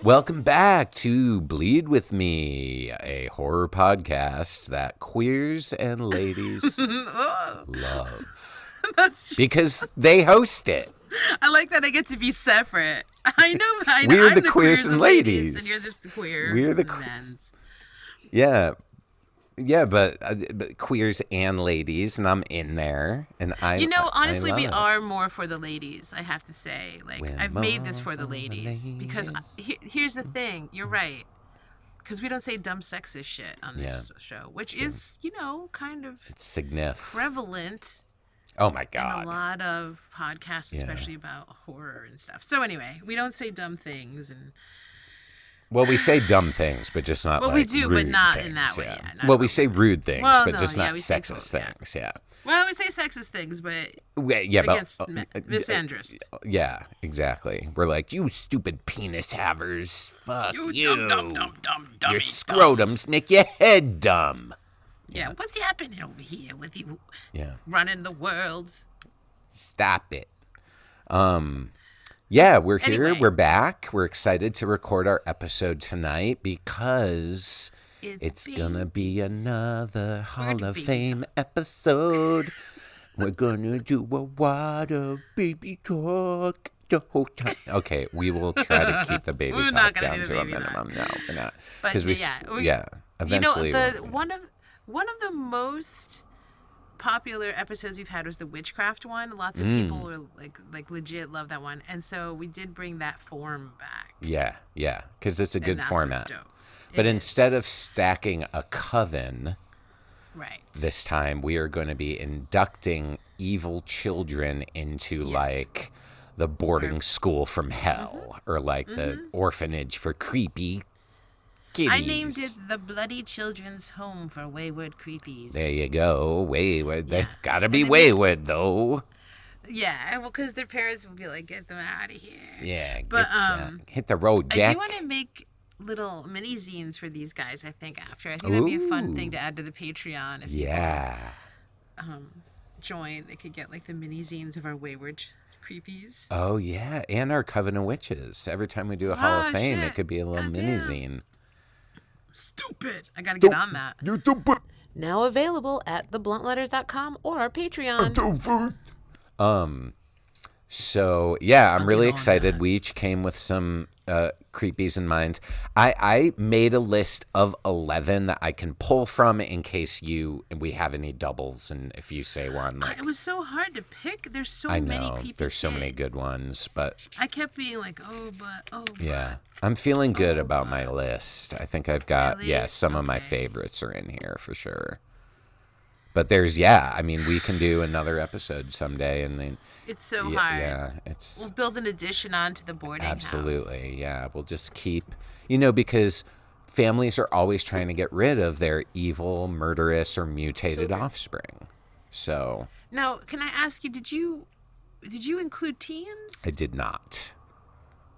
Welcome back to Bleed With Me, a horror podcast that queers and ladies love. That's true. Because they host it. I like that I get to be separate. I know. We're I'm the queers and ladies. and you're just the queer. We're the men's. Yeah, but queers and ladies, and I'm in there, and Honestly, we it. are more for the ladies. I have to say, I've made this for the ladies because here's the thing. You're right, because we don't say dumb sexist shit on this show, which is kind of prevalent. Oh my God. In a lot of podcasts, especially about horror and stuff. So anyway, we don't say dumb things and. Well, we say dumb things, but just not we do, rude but not things, in that way. Yeah, well, we say rude things, but no, just not we sexist things. Yeah. Well, we say sexist things, but against misandrist. Yeah, exactly. We're like, you stupid penis havers. Fuck you. Dumb, your scrotums make your head dumb. Yeah, what's happening over here with you? Yeah. Running the world. Stop it. Yeah, we're here. Anyway. We're back. We're excited to record our episode tonight because it's gonna be another Hall of Fame episode. We're gonna do a water baby talk the whole time. Okay, we will try to keep the baby talk down to a minimum. No, we're not. Because eventually. One of the most popular episodes we've had was the witchcraft one. Lots of people were like legit love that one, and so we did bring that form back. Yeah, because it's a good format. But instead of stacking a coven, right, this time we are going to be inducting evil children into like the boarding school from hell, or like the orphanage for creepy kitties. I named it the Bloody Children's Home for Wayward Creepies. There you go, wayward. They gotta be wayward though. Yeah, well, because their parents will be like, "Get them out of here." Yeah, but hit the road, Jack. I do want to make little mini zines for these guys. I think that'd be a fun thing to add to the Patreon. If people, join, they could get like the mini zines of our Wayward Creepies. Oh yeah, and our Coven of Witches. Every time we do a Hall of Fame, it could be a little mini zine. Stupid. I gotta get on that. You stupid. Now available at thebluntletters.com or our Patreon. So yeah, I'm really excited. We each came with some creepies in mind. I made a list of 11 that I can pull from in case we have any doubles, and if you say one, like, it was so hard to pick. There's so I many know creepy there's so kids. many good ones, but I kept being like, yeah. I'm feeling good about my list. I think I've got Really? some of my favorites are in here for sure. But we can do another episode someday, and then it's so hard. Yeah, we'll build an addition onto the boarding house. Absolutely, yeah. We'll just keep, because families are always trying to get rid of their evil, murderous, or mutated offspring. So now, can I ask you? Did you include teens? I did not.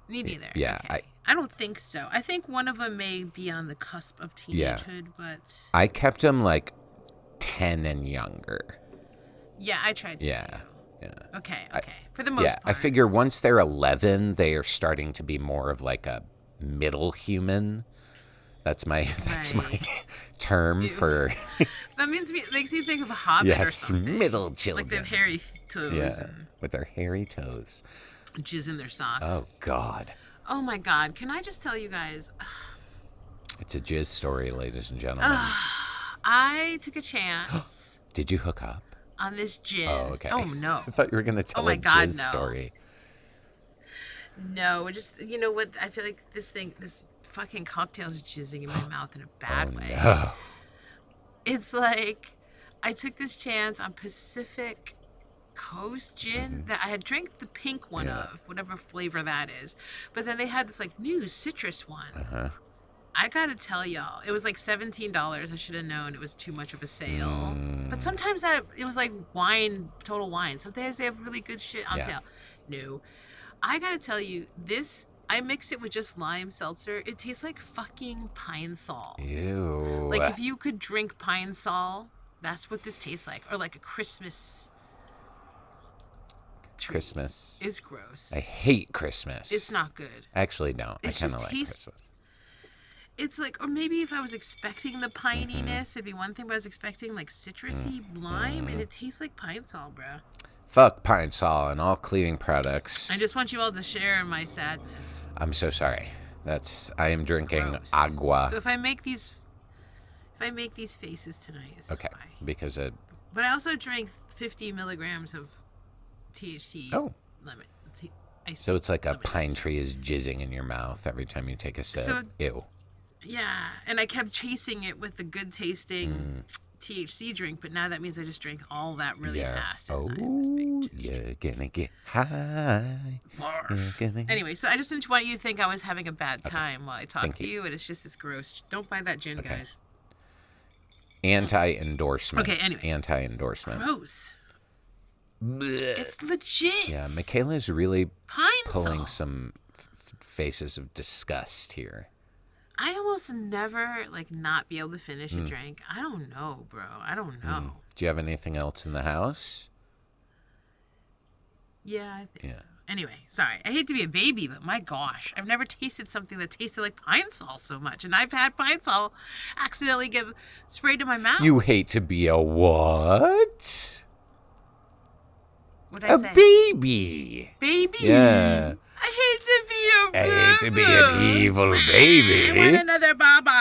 Me neither. Yeah, okay. I don't think so. I think one of them may be on the cusp of teenagehood, but I kept them like 10 and younger. Yeah, I tried to. Yeah. Too. Yeah. Okay. For the most part. I figure once they're 11, they are starting to be more of like a middle human. That's my term for. That makes me think of a Hobbit or something. Yes, middle children. Like they have hairy toes. Yeah, with their hairy toes. Jizz in their socks. Oh God. Oh my God! Can I just tell you guys? It's a jizz story, ladies and gentlemen. I took a chance. Did you hook up? On this gin. Oh, okay. Oh, no. I thought you were going to tell a jizz story. No, just, you know what? I feel like this fucking cocktail's jizzing in my mouth in a bad way. No. It's like, I took this chance on Pacific Coast gin that I had drank the pink one of, whatever flavor that is. But then they had this, like, new citrus one. I gotta tell y'all, it was like $17. I should have known it was too much of a sale. But sometimes it was like wine, total wine. Sometimes they have really good shit on sale. No. I gotta tell you, I mix it with just lime seltzer. It tastes like fucking Pine Sol. Ew. Like if you could drink Pine Sol, that's what this tastes like. Or like a Christmas tree Christmas is gross. I hate Christmas. It's not good. I actually don't. I kind of like tastes. Christmas. It's like, or maybe if I was expecting the pininess, it'd be one thing, but I was expecting like citrusy lime, and it tastes like pine sol, bro. Fuck Pine Sol and all cleaning products. I just want you all to share in my sadness. I'm so sorry. I am drinking Gross. agua. So if I make these faces tonight, it's Okay, why. because it. But I also drank 50 milligrams of THC. Oh. Lemon. So it's like a lemonade. pine tree is jizzing in your mouth every time you take a sip. So- Ew. Yeah, and I kept chasing it with the good tasting THC drink, but now that means I just drank all that really fast. Oh, And I have this big jizz you're gonna get high. Anyway, so I just didn't want you to think I was having a bad time while I talk Thank to you. you, and it's just this gross. Don't buy that gin, guys. Anti-endorsement. Okay, anyway. Anti-endorsement. Gross. Blech. It's legit. Yeah, Micaela's really Pine pulling sol. some faces of disgust here. I almost never not be able to finish a drink. I don't know, bro. I don't know. Do you have anything else in the house? Yeah, I think Yeah. so. Anyway, sorry. I hate to be a baby, but my gosh, I've never tasted something that tasted like pine sol so much. And I've had pine sol accidentally get sprayed in my mouth. You hate to be a what? What'd I A say? baby. Baby? Yeah. I hate to be a baby. I hate to be an evil I want baby. another baba.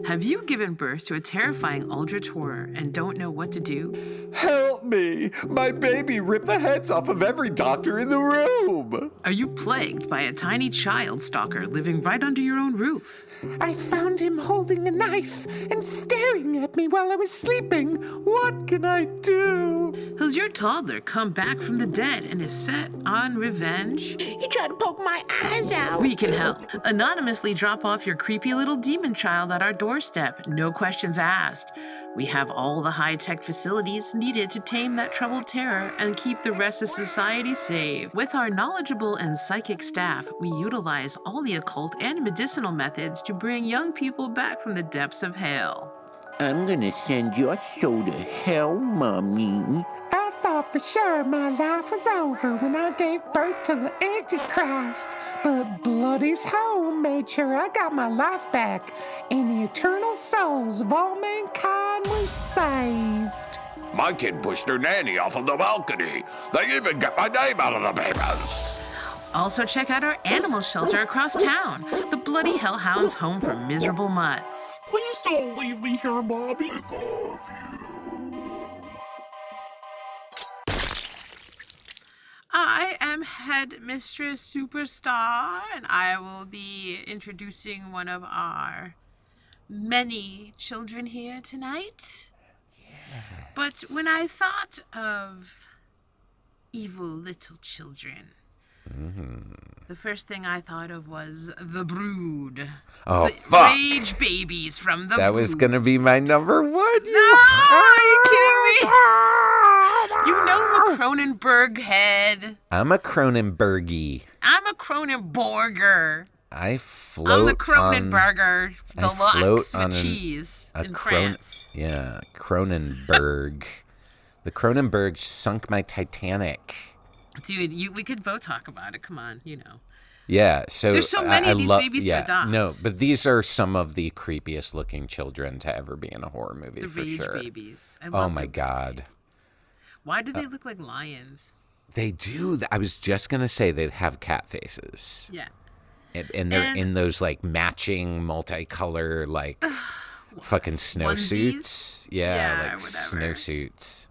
Have you given birth to a terrifying eldritch horror and don't know what to do? Help me! My baby ripped the heads off of every doctor in the room! Are you plagued by a tiny child stalker living right under your own roof? I found him holding a knife and staring at me while I was sleeping. What can I do? Has your toddler come back from the dead and is set on revenge? He tried to poke my eyes out. We can help. Anonymously drop off your creepy little demon child at our doorstep, no questions asked. We have all the high-tech facilities needed to tame that troubled terror and keep the rest of society safe. With our knowledgeable and psychic staff, we utilize all the occult and medicinal methods to bring young people back from the depths of hell. I'm gonna send your soul to hell, Mommy. I thought for sure my life was over when I gave birth to the Antichrist, but Bloody's home made sure I got my life back, and the eternal souls of all mankind was saved. My kid pushed her nanny off of the balcony. They even get my name out of the papers. Also check out our animal shelter across town, the Bloody Hellhounds Home for Miserable Mutts. Please don't leave me here, Mommy. I love you. I am Headmistress Superstar, and I will be introducing one of our many children here tonight. Yes. But when I thought of evil little children, the first thing I thought of was the Brood. Oh, the fuck. Rage babies from the That Brood. was gonna be my number one. No! Are you kidding me? You know I'm a Cronenberg head. I'm a Cronenbergie. I'm a Cronenborger. I float I'm the on Cronenberger float deluxe on with cheese a in Cron- France. Yeah, Cronenberg. The Cronenberg sunk my Titanic. Dude, we could both talk about it. Come on, you know. Yeah, so There's so many I of these babies to adopt. No, but these are some of the creepiest looking children to ever be in a horror movie The for rage sure. babies. I Oh love my them. god. Why do they look like lions? They do. I was just going to say they have cat faces. Yeah. And they're And- in those like matching multicolor like fucking snowsuits. Yeah, like whatever. snowsuits.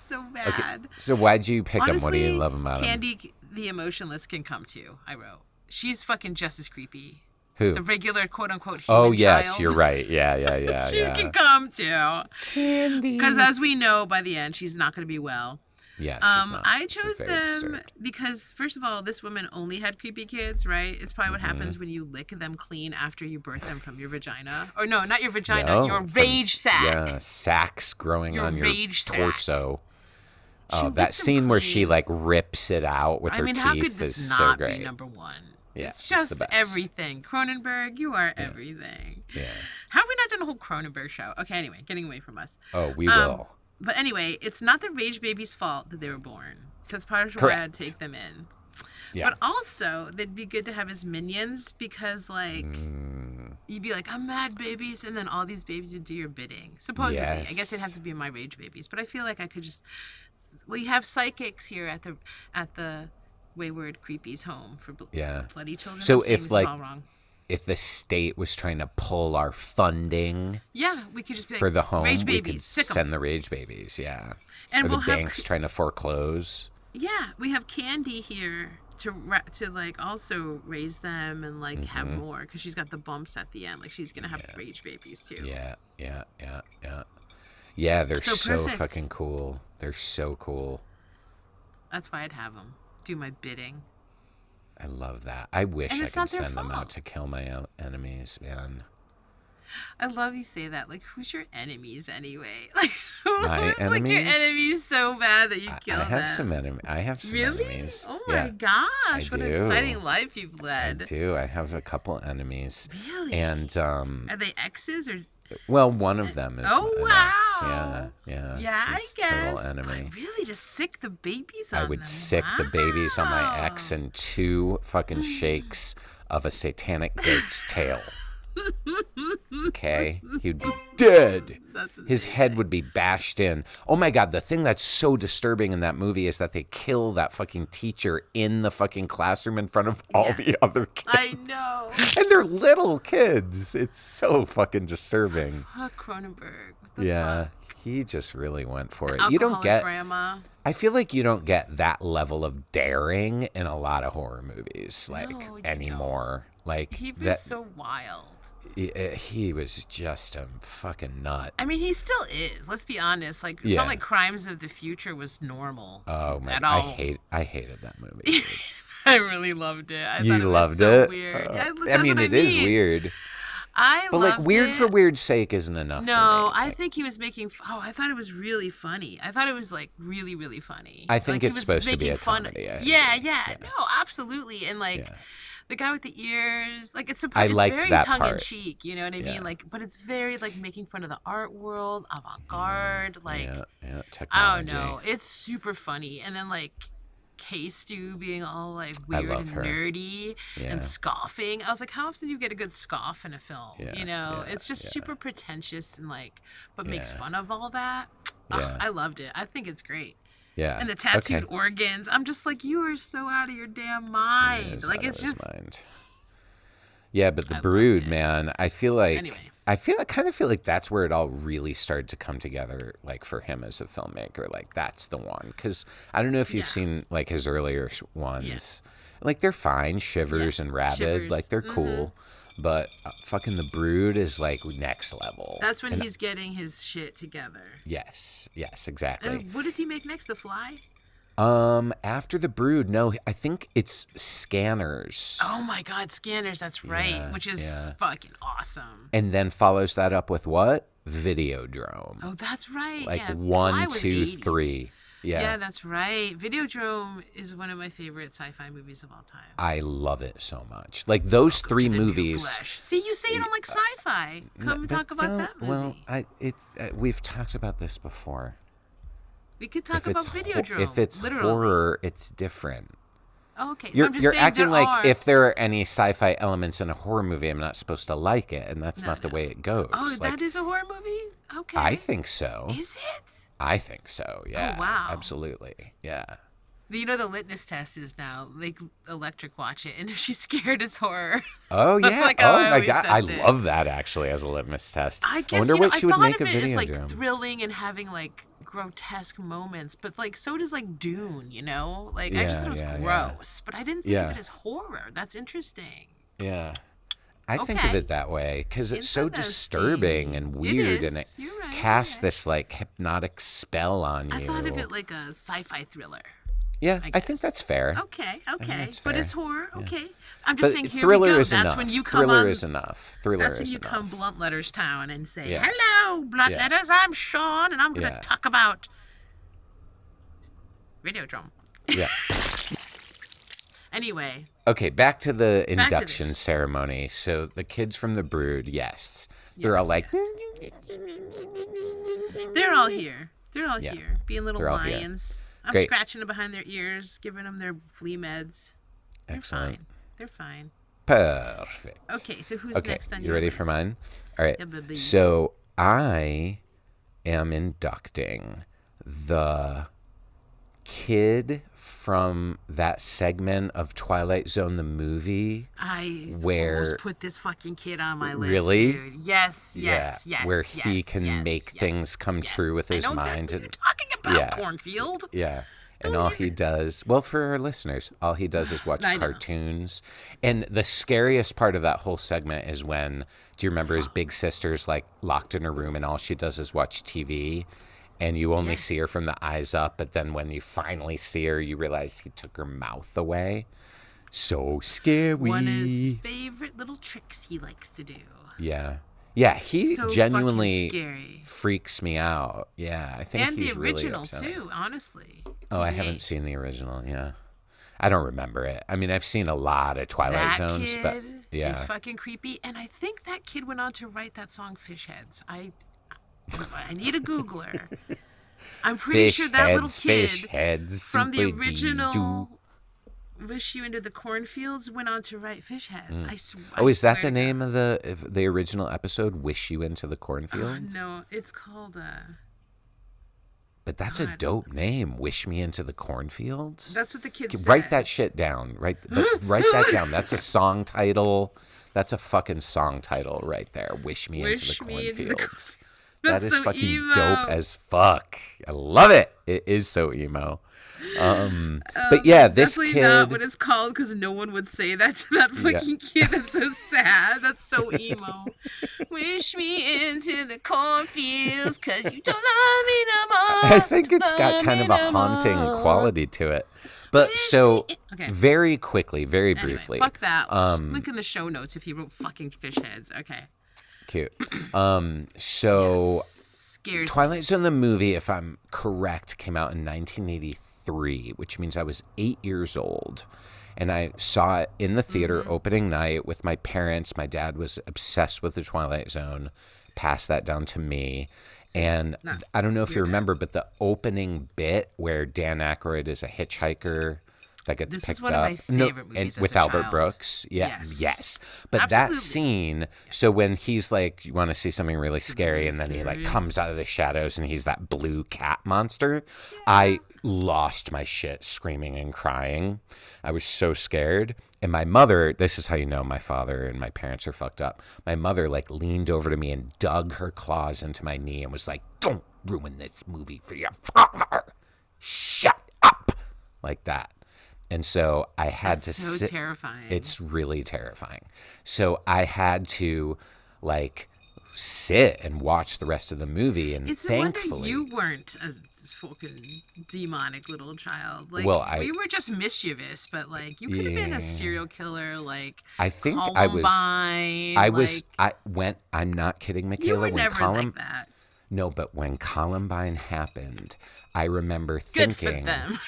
So Okay. bad. So why'd you pick them? What do you Honestly, love about them? Candy the Emotionless can come too, I wrote. She's fucking just as creepy. Who? The regular quote-unquote human Oh, yes, child. you're right. Yeah, She yeah. can come too. Candy. Because as we know, by the end, she's not going to be well. Yeah, she's not. I She's chose very them disturbed. because, first of all, this woman only had creepy kids, right? It's probably Mm-hmm. what happens when you lick them clean after you birth them from your vagina. Or no, not your vagina, No, your from rage sac. Yeah, sacs growing Your on your rage sac. torso. She Oh, licked that them scene where she clean. like rips it out with I her mean, teeth how could is this so not great. be number one? Yeah, it's it's just the best. everything. Cronenberg, you are everything. Yeah. How have we not done a whole Cronenberg show? Okay, anyway, getting away from us. Oh, we will. But anyway, it's not the rage baby's fault that they were born. That's part of why I'd take them in. Yeah. But also, they'd be good to have as minions because, like, you'd be like, I'm mad babies, and then all these babies would do your bidding. Supposedly. Yes. I guess they'd have to be my rage babies. But I feel like I could just... We have psychics here at the Wayward Creepies home for bloody children. So if, like, all wrong. if the state was trying to pull our funding we could just be like, for the home, rage we babies, could sick 'em. send the rage babies, And or we'll the have banks trying to foreclose. Yeah, we have Candy here to like also raise them and like have more because she's got the bumps at the end. Like she's gonna have rage babies too. Yeah, they're So so perfect. fucking cool. They're so cool. That's why I'd have them do my bidding. I love that. I wish And I it's could not their send them out fault. to kill my enemies, man. I love you say that. Like, who's your enemies anyway? Like, who's My like your enemies? enemies so bad that you kill I them? have some enemies. I have some Really? enemies. Oh Yeah, my gosh! What an do. exciting life you've I led. do. I have a couple enemies. Really? And Are they exes or? well, one of them is Oh, an wow. ex. Yeah. Yeah, I He's guess. Total enemy. But really, to sick the babies on I would them. sick the babies on my Wow. ex and 2 fucking shakes of a satanic goat's tail. Okay? He'd be dead. That's His head would be bashed in. Oh my God, the thing that's so disturbing in that movie is that they kill that fucking teacher in the fucking classroom in front of all the other kids. I know. And they're little kids. It's so fucking disturbing. Fuck Cronenberg. What the Yeah, fuck? he just really went for it. Alcoholic You don't get... grandma. I feel like you don't get that level of daring in a lot of horror movies, like, No, you anymore. Like, He was that, so wild. he was just a fucking nut. I mean, he still is. Let's be honest. Like, it's Yeah. not like Crimes of the Future was normal. Oh my! At all. I hated that movie. Dude. I really loved it. I You thought it loved was so it? weird. I That's mean, what it is mean. weird, I but like loved weird it. for weird's sake isn't enough. No, for me. I think he was making. I thought it was really funny. I thought it was like really, really funny. I think like, he it's was supposed to be making a fun. comedy, I Yeah, think. yeah, no, absolutely. And like Yeah. the guy with the ears, like it's I it's liked very that tongue in part. cheek. You know what I Yeah. mean? Like, but it's very like making fun of the art world, avant garde. Like, yeah, I technology. don't know. It's super funny. And then like K-Stu being all like I weird love and her. nerdy Yeah. and scoffing. I was like, how often do you get a good scoff in a film? Yeah, You know, yeah, it's just yeah. super pretentious and like, but makes Yeah. fun of all that. Yeah. Ugh, I loved it. I think it's great. Yeah, And the tattooed okay. organs. I'm just like, you are so out of your damn He mind. is Like out of it's his just mind. Yeah, but the loved Brood, it. man, I feel like Anyway. I kind of feel like that's where it all really started to come together, like for him as a filmmaker. Like that's the one, because I don't know if you've Yeah. seen like his earlier ones. Like they're fine, Shivers Yeah, and Rabid, Shivers. like they're cool. But fucking the Brood is like next level. that's when And- he's getting his shit together. Yes, exactly. And what does he make next? The Fly? After the Brood, no, I think it's Scanners. Oh my God, Scanners. That's right. Yeah, Which is yeah. fucking awesome. And then follows that up with what? Videodrome. Oh, that's right. Like yeah. 1, Fly was 2, 80s. 3. Yeah. Yeah. That's right. Videodrome is one of my favorite sci-fi movies of all time. I love it so much. Like those Welcome 3 to the New movies. Flesh. See, you say you don't like sci-fi. Come and talk about that movie. Well, we've talked about this before. we could talk about Videodrome. If it's literally. horror, it's different. Oh, okay. You're I'm just you're saying acting there like are... if there are any sci-fi elements in a horror movie, I'm not supposed to like it, and that's No, not the no. way it goes. Oh, Like, that is a horror movie? Okay. I think so. Is it? I think so. Yeah. wow. Absolutely. Yeah. You know the litmus test is now like electric watch it, and if she's scared, it's horror. Oh That's yeah. like how I Oh my always god. I test it. love that actually as a litmus test. I guess wonder you know, what she I would thought make of a it as like Videodrome. thrilling and having like grotesque moments, but like so does like Dune, you know? Like I just Yeah, thought it was yeah, yeah. gross, but I didn't think Yeah. of it as horror. That's interesting. Yeah. I think of Okay. it that way because it's so Interesting. disturbing and weird, and it is. You're right, casts you're right. this like hypnotic spell on you. I thought of it like a sci-fi thriller. Yeah, I I think guess. that's fair. Okay, okay, that's but fair. it's horror. Okay, I'm just But saying. Here thriller we go. is That's enough. when you come Thriller on. is enough. Thriller That's when is you come enough. Blunt Letters Town and say, Yeah. "Hello, Blunt Yeah. Letters. I'm Sean, and I'm gonna Yeah. talk about Videodrome." Yeah. Anyway, Okay, back to the to induction this. ceremony. So the kids from the Brood, yes, they're all like, they're all here. They're all here, being little They're all here. lions. I'm Great. scratching them behind their ears, giving them their flea meds. They're Excellent. fine. They're fine. Perfect. Okay, so who's Okay, next on you your ready list? for mine? All right. Yeah, baby. So I am inducting the kid from that segment of Twilight Zone, the movie. I where- almost put this fucking kid on my list. Really? Dude. Yes. Where he can make things come true with his I know mind. exactly what you're talking about, Yeah. Cornfield. Yeah. And all he does, well, for our listeners, all he does is watch I know. cartoons. And the scariest part of that whole segment is when, do you remember his big sister's like locked in her room and all she does is watch TV? And you only see her from the eyes up. But then when you finally see her, you realize he took her mouth away. So scary. One of his favorite little tricks he likes to do. Yeah. Yeah, he So genuinely fucking scary. freaks me out. Yeah, I think And he's the really original upsetting. too, honestly. Oh, I To me. haven't seen the original. Yeah, I don't remember it. I mean, I've seen a lot of Twilight That Zones, kid but yeah, is fucking creepy. And I think that kid went on to write that song "Fish Heads." I need a Googler. I'm pretty fish sure that little heads, kid fish heads, from the simply original "Wish You Into the Cornfields" went on to write "Fish Heads." I swear. Oh, is that the name of the original episode? Wish You Into the Cornfields? No, it's called. But that's a dope name. Wish Me Into the Cornfields. That's what the kid said. Write that shit down. Write that down. That's a song title. That's a fucking song title right there. Wish Me Into the Wish Me Into the Cornfields. That's That is so fucking emo. dope as fuck. I love it. It is so emo. But yeah, That's this definitely kid. not what it's called because no one would say that to that fucking kid. That's so sad. That's so emo. Wish me into the cornfields because you don't love me no more. I think it's got kind of a haunting quality to it. But so Okay. very quickly, very Anyway, briefly. fuck that. Link in the show notes if you wrote fucking fish heads. Okay. Cute. So Scares me. Twilight Zone the movie, if I'm correct, came out in 1983, which means I was 8 years old. And I saw it in the theater opening night with my parents. My dad was obsessed with the Twilight Zone, passed that down to me. And I don't know if you remember, but the opening bit where Dan Aykroyd is a hitchhiker that gets This is picked one up. of my favorite movies as with a Albert child. Brooks. Yeah, Yes. yes. But that Absolutely. scene, so when he's like, you want to see something really scary, and then he like scary. comes out of the shadows and he's that blue cat monster. I lost my shit screaming and crying. I was so scared. And my mother, this is how you know my father and my parents are fucked up. My mother like leaned over to me and dug her claws into my knee and was like, "Don't ruin this movie for your father. Shut up." Like that. And so I had to so sit. terrifying. It's really terrifying. So I had to like sit and watch the rest of the movie, and It's a wonder thankfully you weren't a fucking demonic little child. Like, Well, we were just mischievous, but like, you could have been a serial killer. Like, I think I was. Columbine, I was. like, I'm not kidding, You Michaela. were When never like that. No, but when Columbine happened, I remember Good thinking. for them.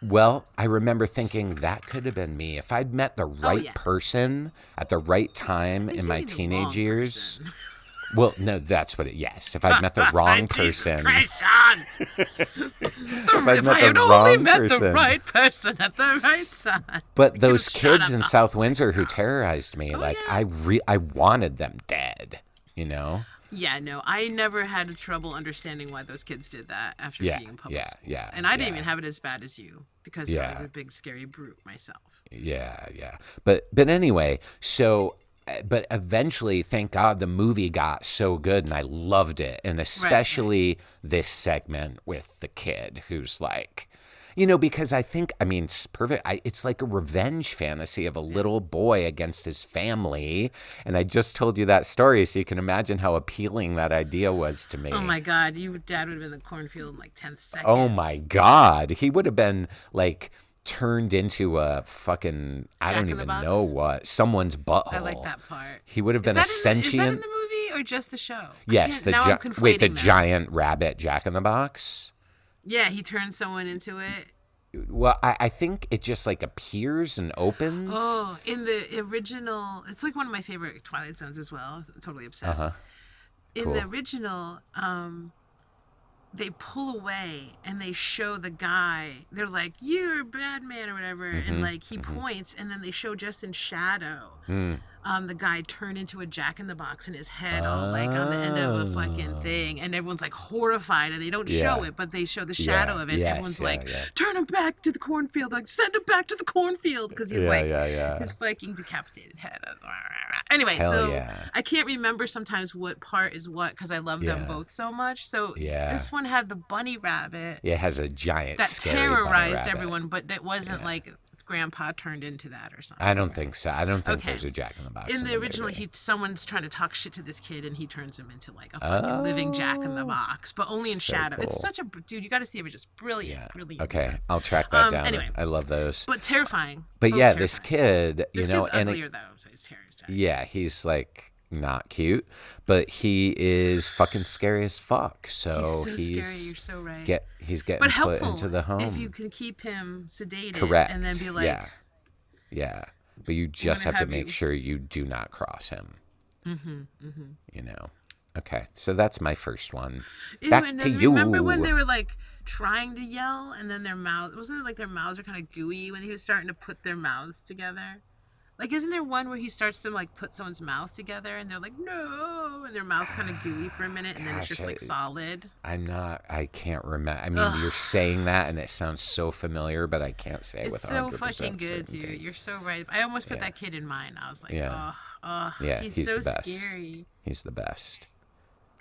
Well, I remember thinking that could have been me if I'd met the right yeah. person at the right time in my Dating the teenage wrong years. person. Well, no, that's what it. Yes, if I'd met the wrong Jesus person. Christ, Sean. If I had only met the right person at the right time. But those shut Oh, kids in South Windsor who terrorized me, I wanted them dead, you know? Yeah, no, I never had trouble understanding why those kids did that after Yeah, being in public school. yeah, And I didn't yeah. even have it as bad as you because I was a big scary brute myself. Yeah. But anyway, so but eventually, thank God, the movie got so good and I loved it. And especially this segment with the kid who's like, you know, because I mean, it's perfect. It's like a revenge fantasy of a little boy against his family. And I just told you that story, so you can imagine how appealing that idea was to me. Oh my God, your dad would have been in the cornfield in like 10 seconds. Oh my God. He would have been like turned into a fucking, I Jack don't in the even Box? know what, someone's butthole. I like that part. He would have been a sentient. Is that in the movie or just the show? Yes, the I'm wait, the conflating them. giant rabbit Jack in the Box. Yeah, he turns someone into it. Well, I think it just like appears and opens. Oh, in the original, it's like one of my favorite Twilight Zones as well. Totally obsessed. In Cool. the original, they pull away and they show the guy. They're like, "You're a bad man," or whatever, and like he points, and then they show just in shadow. The guy turned into a jack-in-the-box and his head all like on the end of a fucking thing, and everyone's like horrified, and they don't show it, but they show the shadow of it. Yes, Everyone's like, turn him back to the cornfield, like send him back to the cornfield, because he's his fucking decapitated head. Anyway, I can't remember sometimes what part is what because I love them both so much. So this one had the bunny rabbit. Yeah, it has a giant that scary terrorized bunny everyone, but it wasn't like Grandpa turned into that or something. I don't think so. I don't think there's a Jack-in-the-Box. In the original, someone's trying to talk shit to this kid, and he turns him into like a fucking living Jack-in-the-Box, but only in shadow. Cool. It's such a dude. You got to see it. It's just brilliant, brilliant. Okay, I'll track that down. Anyway, I love those. But terrifying. But yeah, this kid, this you know, kid's uglier though, so he's terrifying. Yeah, he's like not cute, but he is fucking scary as fuck. So he's scary. You're so right. He's getting put into the home. If you can keep him sedated, correct, and then be like, yeah, but you just have to make sure you do not cross him. You know. Okay, so that's my first one. Back to you. Remember when they were like trying to yell, and then their mouth wasn't it like their mouths are kind of gooey when he was starting to put their mouths together? Like, isn't there one where he starts to like put someone's mouth together, and they're like, no, and their mouth's kind of gooey for a minute, and then it's just like solid. I can't remember. I mean, you're saying that, and it sounds so familiar, but I can't say it with 100% certainty. It's so fucking good, dude. You're so right. I almost put that kid in mine. I was like, he's so the best. Scary. He's the best.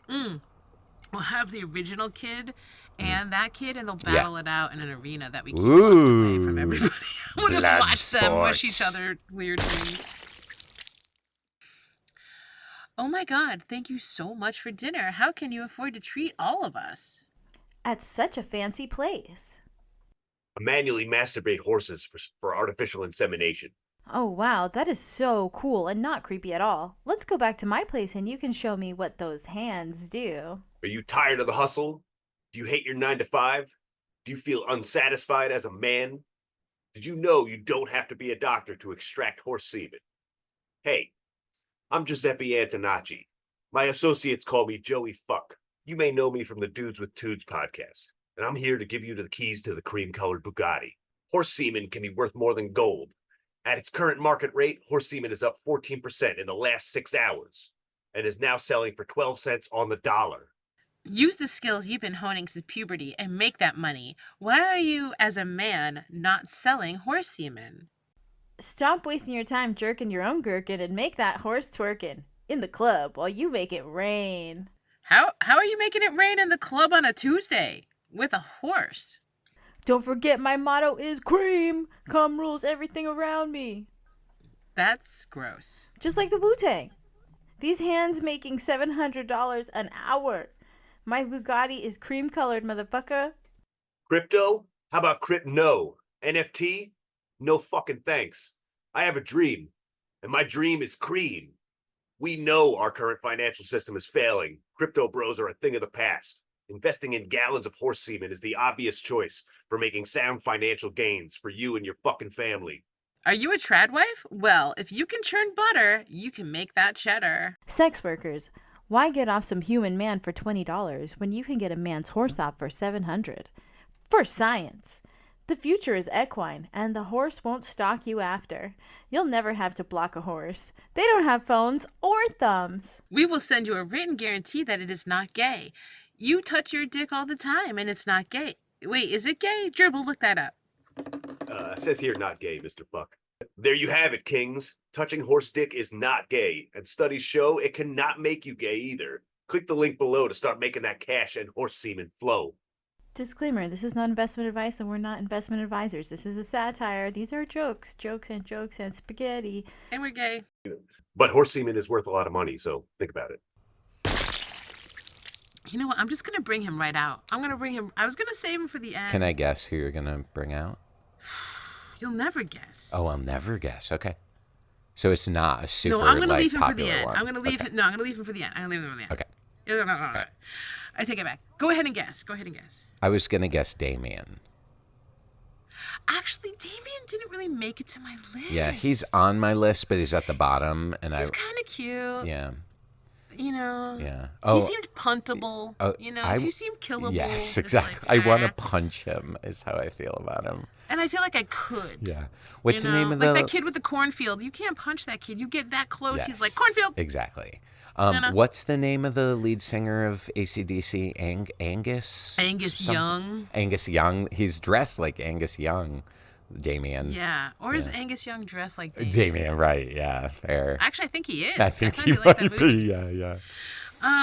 We'll have the original kid and that kid, and they'll battle it out in an arena that we keep locked away from everybody. We'll just watch them wish each other weird things. Oh my God, thank you so much for dinner. How can you afford to treat all of us? At such a fancy place. Manually masturbate horses for artificial insemination. Oh wow, that is so cool and not creepy at all. Let's go back to my place and you can show me what those hands do. Are you tired of the hustle? Do you hate your 9 to 5? Do you feel unsatisfied as a man? Did you know you don't have to be a doctor to extract horse semen? Hey, I'm Giuseppe Antonacci. My associates call me Joey Fuck. You may know me from the Dudes with Tudes podcast, and I'm here to give you the keys to the cream-colored Bugatti. Horse semen can be worth more than gold. At its current market rate, horse semen is up 14% in the last 6 hours and is now selling for 12 cents on the dollar. Use the skills you've been honing since puberty and make that money. Why are you, as a man, not selling horse semen? Stop wasting your time jerking your own gherkin and make that horse twerking in the club while you make it rain. How are you making it rain in the club on a Tuesday with a horse? Don't forget my motto is cream. Cum rules everything around me. That's gross. Just like the Wu-Tang. These hands making $700 an hour. My Bugatti is cream colored, motherfucker. Crypto? How about crypto? NFT? No fucking thanks. I have a dream, and my dream is cream. We know our current financial system is failing. Crypto bros are a thing of the past. Investing in gallons of horse semen is the obvious choice for making sound financial gains for you and your fucking family. Are you a trad wife? Well, if you can churn butter, you can make that cheddar. Sex workers. Why get off some human man for $20 when you can get a man's horse off for $700? For science. The future is equine, and the horse won't stalk you after. You'll never have to block a horse. They don't have phones or thumbs. We will send you a written guarantee that it is not gay. You touch your dick all the time, and it's not gay. Wait, is it gay? Gerbil, look that up. It says here not gay, Mr. Fuck. There you have it, kings. Touching horse dick is not gay, and studies show it cannot make you gay either. Click the link below to start making that cash and horse semen flow. Disclaimer, this is not investment advice and we're not investment advisors. This is a satire. These are jokes and spaghetti. And we're gay. But horse semen is worth a lot of money, so think about it. You know what? I'm just going to bring him right out. I'm going to bring him. I was going to save him for the end. Can I guess who you're going to bring out? You'll never guess. Oh, I'll never guess. Okay. So it's not a super No, I'm going to leave him for popular the end. one. I'm going to leave him. No, I'm going to leave him for the end. I'm going to leave him for the end. Okay. No. Right. I take it back. Go ahead and guess. I was going to guess Damien. Actually, Damien didn't really make it to my list. Yeah, he's on my list, but he's at the bottom. And he's kind of cute. Yeah. you know. Yeah. He seemed puntable. If you seem killable. Yes, it's exactly. like, I want to punch him. Is how I feel about him. And I feel like I could. Yeah. What's the name of like that kid with the cornfield? You can't punch that kid. You get that close, Yes, he's like cornfield. Exactly. What's the name of the lead singer of AC/DC? Angus. Angus Young. Angus Young. He's dressed like Angus Young. Damien. Yeah. Or is Angus Young dressed like Damien? Damien, right? Yeah, fair. Actually, I think he is. I think he liked might that be. movie. Yeah.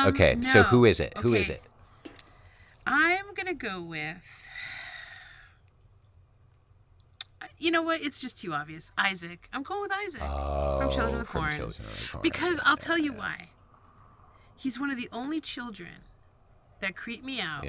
Okay, so who is it? Who is it? I'm gonna go with. You know what? It's just too obvious. Isaac. I'm going with Isaac from Children of the Corn. Because I'll tell you why. He's one of the only children that creeped me out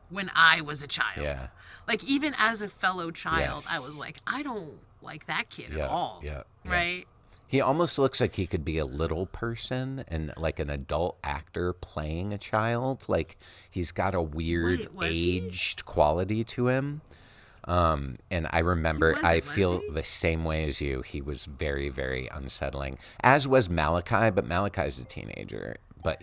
when I was a child. Yeah. Like, even as a fellow child, I was like, I don't like that kid at all. Yeah. Right? He almost looks like he could be a little person and like an adult actor playing a child. Like, he's got a weird aged quality to him. And I remember, I feel the same way as you. He was very, very unsettling, as was Malachi, but Malachi's a teenager. But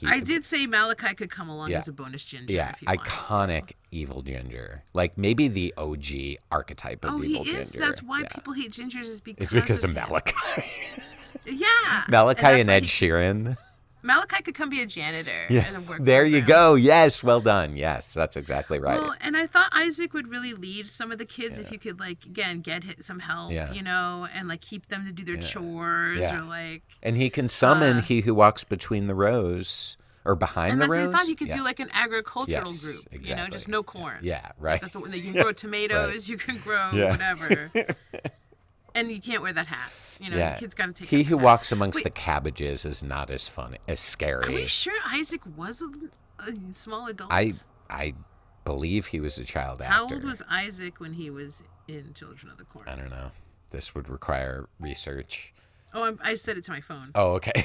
I did say Malachi could come along as a bonus ginger. Yeah, if he wanted iconic to. evil ginger. Like maybe the OG archetype of evil ginger. That's why people hate gingers is because it's because of Malachi. Yeah. Malachi and Ed Sheeran. Malachi could come be a janitor. Yeah. There you go. Yes. Well done. Yes. That's exactly right. Well, and I thought Isaac would really lead some of the kids if you could, like, again, get some help, and, like, keep them to do their chores or, like. And he can summon he who walks between the rows or behind the rows. And I thought he could do, like, an agricultural group, exactly. just no corn. Yeah, right. That's what, you can grow tomatoes, you can grow whatever. And you can't wear that hat. The kid's got to take. He who walks amongst the cabbages is not as funny, as scary. Are we sure Isaac was a small adult? I believe he was a child actor. How old was Isaac when he was in Children of the Corn? I don't know. This would require research. Oh, I said it to my phone. Oh, okay.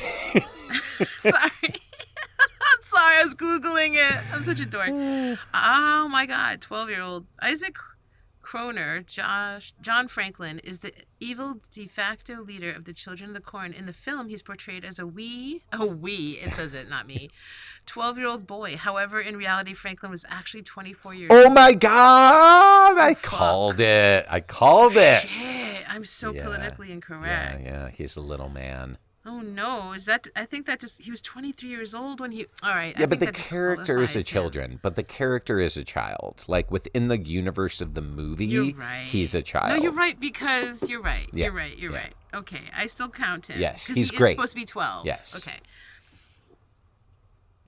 Sorry. I'm sorry. I was Googling it. I'm such a dork. Oh, my God. 12-year-old Isaac Kroner, John Franklin, is the evil de facto leader of the Children of the Corn. In the film, he's portrayed as it says it, not me, 12-year-old boy. However, in reality, Franklin was actually 24 years old. Oh my God! I called it. Shit, I'm so politically incorrect. Yeah, he's a little man. Oh no, I think that he was 23 years old when all right. Yeah, but the character is a children, but the character is a child. Like within the universe of the movie, he's a child. No, you're right, because you're right. You're right. Okay, I still count him. Yes, he's great. He's supposed to be 12. Yes. Okay.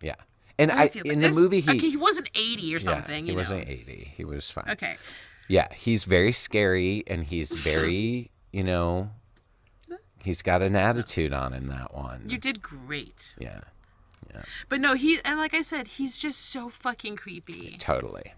Yeah. And in the movie, he wasn't 80 or something. He wasn't 80. He was fine. Okay. Yeah, he's very scary, and he's very, he's got an attitude on in that one. You did great. Yeah. But no, and like I said, he's just so fucking creepy. Totally.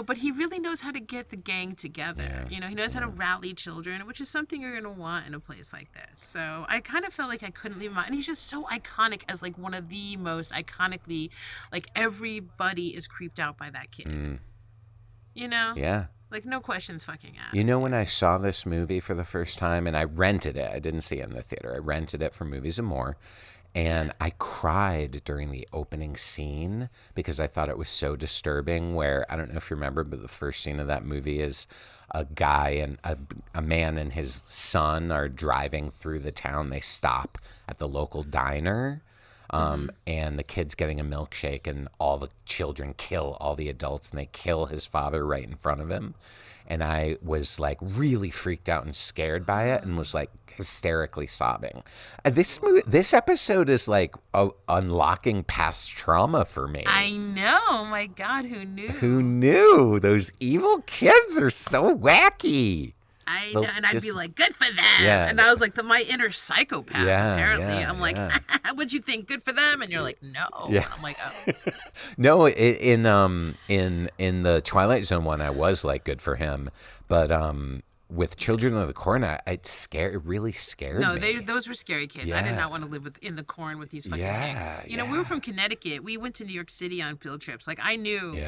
But he really knows how to get the gang together. He knows how to rally children, which is something you're going to want in a place like this. So I kind of felt like I couldn't leave him out. And he's just so iconic as, like, one of the most iconically, like, everybody is creeped out by that kid. Yeah. Like, no questions fucking asked. When I saw this movie for the first time, and I rented it, I didn't see it in the theater. I rented it from Movies and More. And I cried during the opening scene because I thought it was so disturbing, where, I don't know if you remember, but the first scene of that movie is a guy and a man and his son are driving through the town. They stop at the local diner, and the kid's getting a milkshake, and all the children kill all the adults, and they kill his father right in front of him. And I was, like, really freaked out and scared by it, and was, like, hysterically sobbing. This episode is, like, unlocking past trauma for me. I know. My God, who knew? Who knew? Those evil kids are so wacky. I know, and I'd be like, good for them. Yeah. And I was like, my inner psychopath, apparently. I'm like, yeah. What'd you think? Good for them? And you're like, no. Yeah. And I'm like, oh. No, in the Twilight Zone one, I was like, good for him. But with Children of the Corn, it really scared me. No, those were scary kids. I did not want to live in the corn with these fucking pigs. We were from Connecticut. We went to New York City on field trips. Like, I knew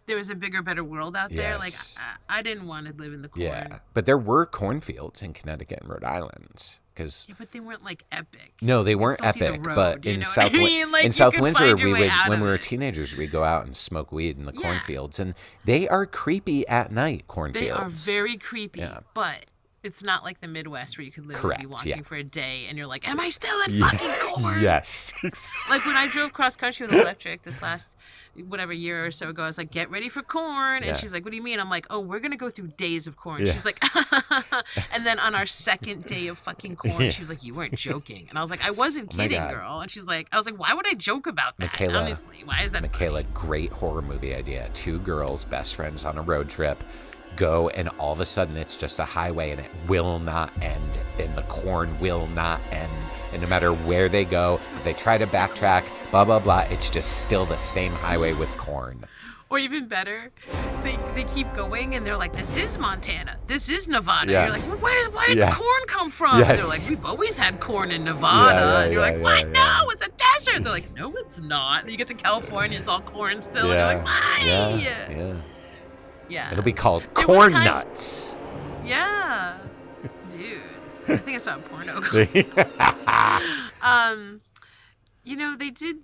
there was a bigger, better world out there. Like, I didn't want to live in the corn. Yeah, but there were cornfields in Connecticut and Rhode Island. because Yeah, but they weren't like epic. no, they You could weren't still see the epic. road, But you in know South what I mean? Like, in you South could Windsor, find your we way would out when of we were it. teenagers, we'd go out and smoke weed in the Yeah. cornfields, and they are creepy at night. Cornfields. They are very creepy, Yeah. but it's not like the Midwest where you could literally be Correct, walking yeah. for a day and you're like, am I still in fucking corn? Yes. Like when I drove cross country with electric this last whatever year or so ago, I was like, get ready for corn. Yeah. And she's like, what do you mean? I'm like, oh, we're going to go through days of corn. Yeah. She's like, and then on our second day of fucking corn, Yeah. she was like, you weren't joking. And I was like, I wasn't my kidding, God. girl. And she's like, I was like, why would I joke about that? Micaela- Honestly, why is that Micaela, great horror movie idea. 2 girls, best friends on a road trip, go, and all of a sudden it's just a highway and it will not end, and the corn will not end. And no matter where they go, if they try to backtrack, blah, blah, blah, it's just still the same highway with corn. Or even better, they keep going and they're like, this is Montana. This is Nevada. Yeah. You're like, well, where did Yeah. the corn come from? And they're like, Yes. we've always had corn in Nevada. Yeah, and you're yeah, like, yeah, what? yeah. No, it's a desert. They're like, no, it's not. And you get to California, it's all corn still. And you're like, why? Yeah. Yeah. It'll be called There was Corn kind- Nuts. Yeah. Dude. I think I saw a porno. You know,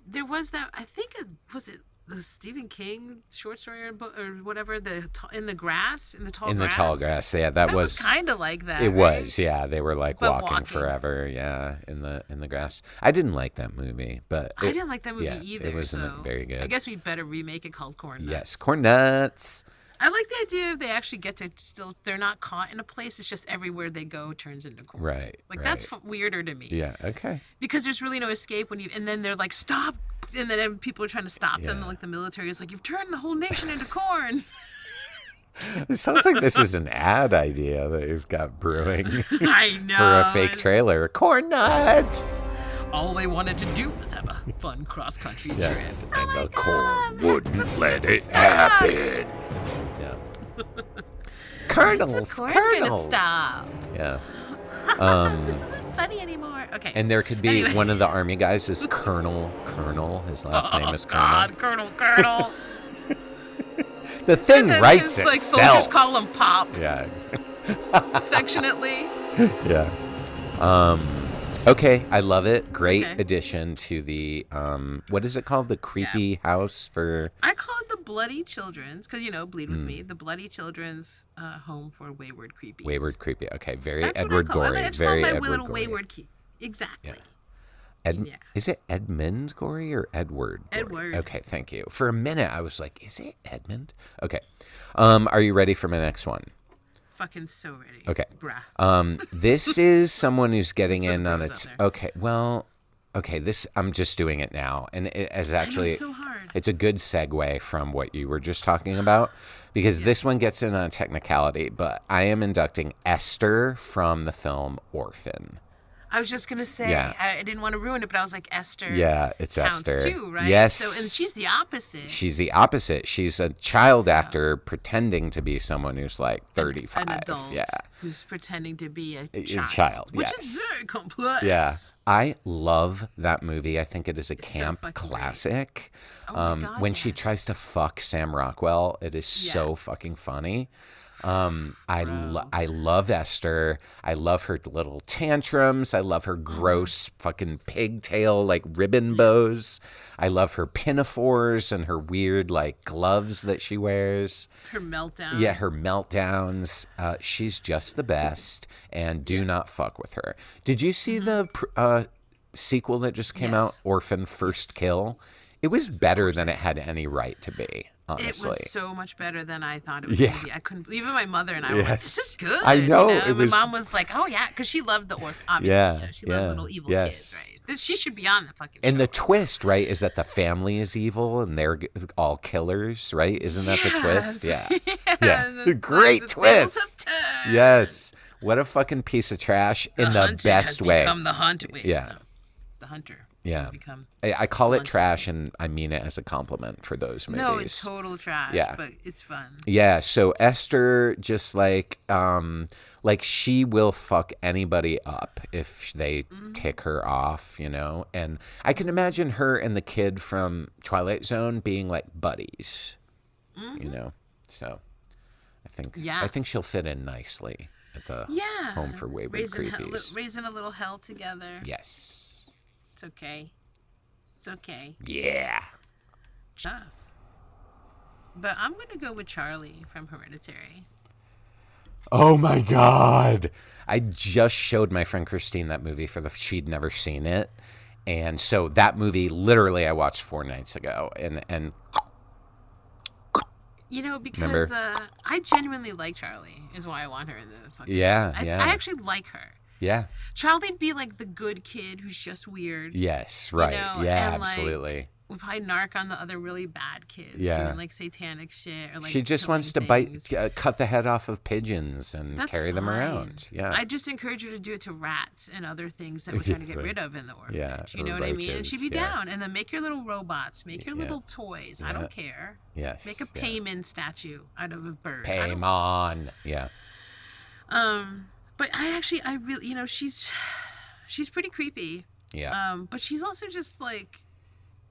there was that, I think, was it the Stephen King short story or whatever, in the tall grass? In the tall grass, yeah, that was kind of like that. It right? was, yeah. They were like But walking walking. forever, yeah, in the grass. I didn't like that movie, but I didn't like that movie yeah, either. It wasn't so very good. I guess we better remake it called Corn Nuts. Yes, Corn Nuts. I like the idea of they actually get to still, they're not caught in a place. It's just everywhere they go turns into corn. Right. Like that's weirder to me. Yeah. Okay. Because there's really no escape and then they're like, stop. And then people are trying to stop them. Yeah. Like the military is like, you've turned the whole nation into corn. It sounds like this is an ad idea that you've got brewing I know. for a fake trailer. Corn Nuts. All they wanted to do was have a fun cross-country Yes, trip. and the Corn wouldn't let it happen. Yeah. Kernels. Corn Kernels. stop. Yeah. This isn't funny anymore. Okay. And there could be Anyway. one of the army guys is Colonel. His last name is Colonel. God, Colonel. The thing And then writes his, like, itself. soldiers call him Pop, Yeah. Exactly. affectionately. Yeah. Okay, I love it. Great Okay. addition to the what is it called? The creepy house for I call it the Bloody Children's, because, Bleed Hmm. With Me, the Bloody Children's home for Wayward Creepies. Wayward Creepy. Okay, very That's Edward what I call it. Gorey. I just Very call my Edward little Gorey. Wayward Key. Exactly. Yeah. Is it Edmund Gorey or Edward? Gorey? Edward. Okay, thank you. For a minute, I was like, is it Edmund? Okay. Are you ready for my next one? Fucking so ready. Okay. Bruh. This is someone who's getting That's in what on goes it. out there. Okay, well, this I'm just doing it now, and it is actually so hard. it's a good segue from what you were just talking about, because this one gets in on a technicality. But I am inducting Esther from the film Orphan. I was just gonna say, Yeah. I didn't want to ruin it, but I was like, Esther. Yeah, it's counts Esther. too, right? Yes. So, and she's the opposite. She's the opposite. She's a child actor pretending to be someone who's like 35. An adult. Yeah. Who's pretending to be a child, child. Which yes. is very complex. Yeah. I love that movie. I think it is a so camp fucking great. classic. Oh my God, When she yes. tries to fuck Sam Rockwell, it is so fucking funny. I love Esther. I love her little tantrums. I love her gross fucking pigtail like ribbon bows. I love her pinafores and her weird like gloves that she wears. Her meltdown. Yeah, her meltdowns. She's just the best, and do not fuck with her. Did you see the sequel that just came out, Orphan First Kill? It was better than it had any right to be, honestly. It was so much better than I thought it was Yeah. going to be. I couldn't believe it. My mother and I were like, this is good. I know, And it was- my mom was like, oh, yeah, because she loved the orphan. Obviously, Yeah, she loves yeah, little evil yes. kids, right? She should be on the fucking And show. the twist, right, is that the family is evil and they're all killers, right? Isn't that the twist? Yeah. Yeah. And it's Great like the tables twist. have turned. Yes. What a fucking piece of trash in the hunter best has way. Become the hunter. Wait, Yeah. no. The hunter. Yeah. Has become. I call it Hunter. trash, and I mean it as a compliment for those movies. No, it's total trash. Yeah. But it's fun. Yeah, so Esther just like she will fuck anybody up if they tick her off, And I can imagine her and the kid from Twilight Zone being like buddies, So I think she'll fit in nicely. at the Yeah. home for wayward creepies. Raising a little hell together. Yes. It's okay. It's okay. Yeah. Tough. But I'm going to go with Charlie from Hereditary. Oh my God. I just showed my friend Christine that movie she'd never seen it. And so that movie, literally, I watched 4 nights ago. And you know, because I genuinely like Charlie, is why I want her in the fucking movie. I actually like her. Yeah. Charlie'd be like the good kid who's just weird. Yes, right. Yeah, and, absolutely. Like, would probably narc on the other really bad kids doing like satanic shit. Or, like, she just wants to cut the head off of pigeons and carry them around. Yeah. I just encourage her to do it to rats and other things that we're trying to get rid of in the orphanage. Yeah, you know what I mean? And she'd be down. And then make your little robots, make your little toys. I don't care. Yes. Make a Paimon statue out of a bird. Paimon. Yeah. But I really, you know, she's pretty creepy. Yeah. But she's also just like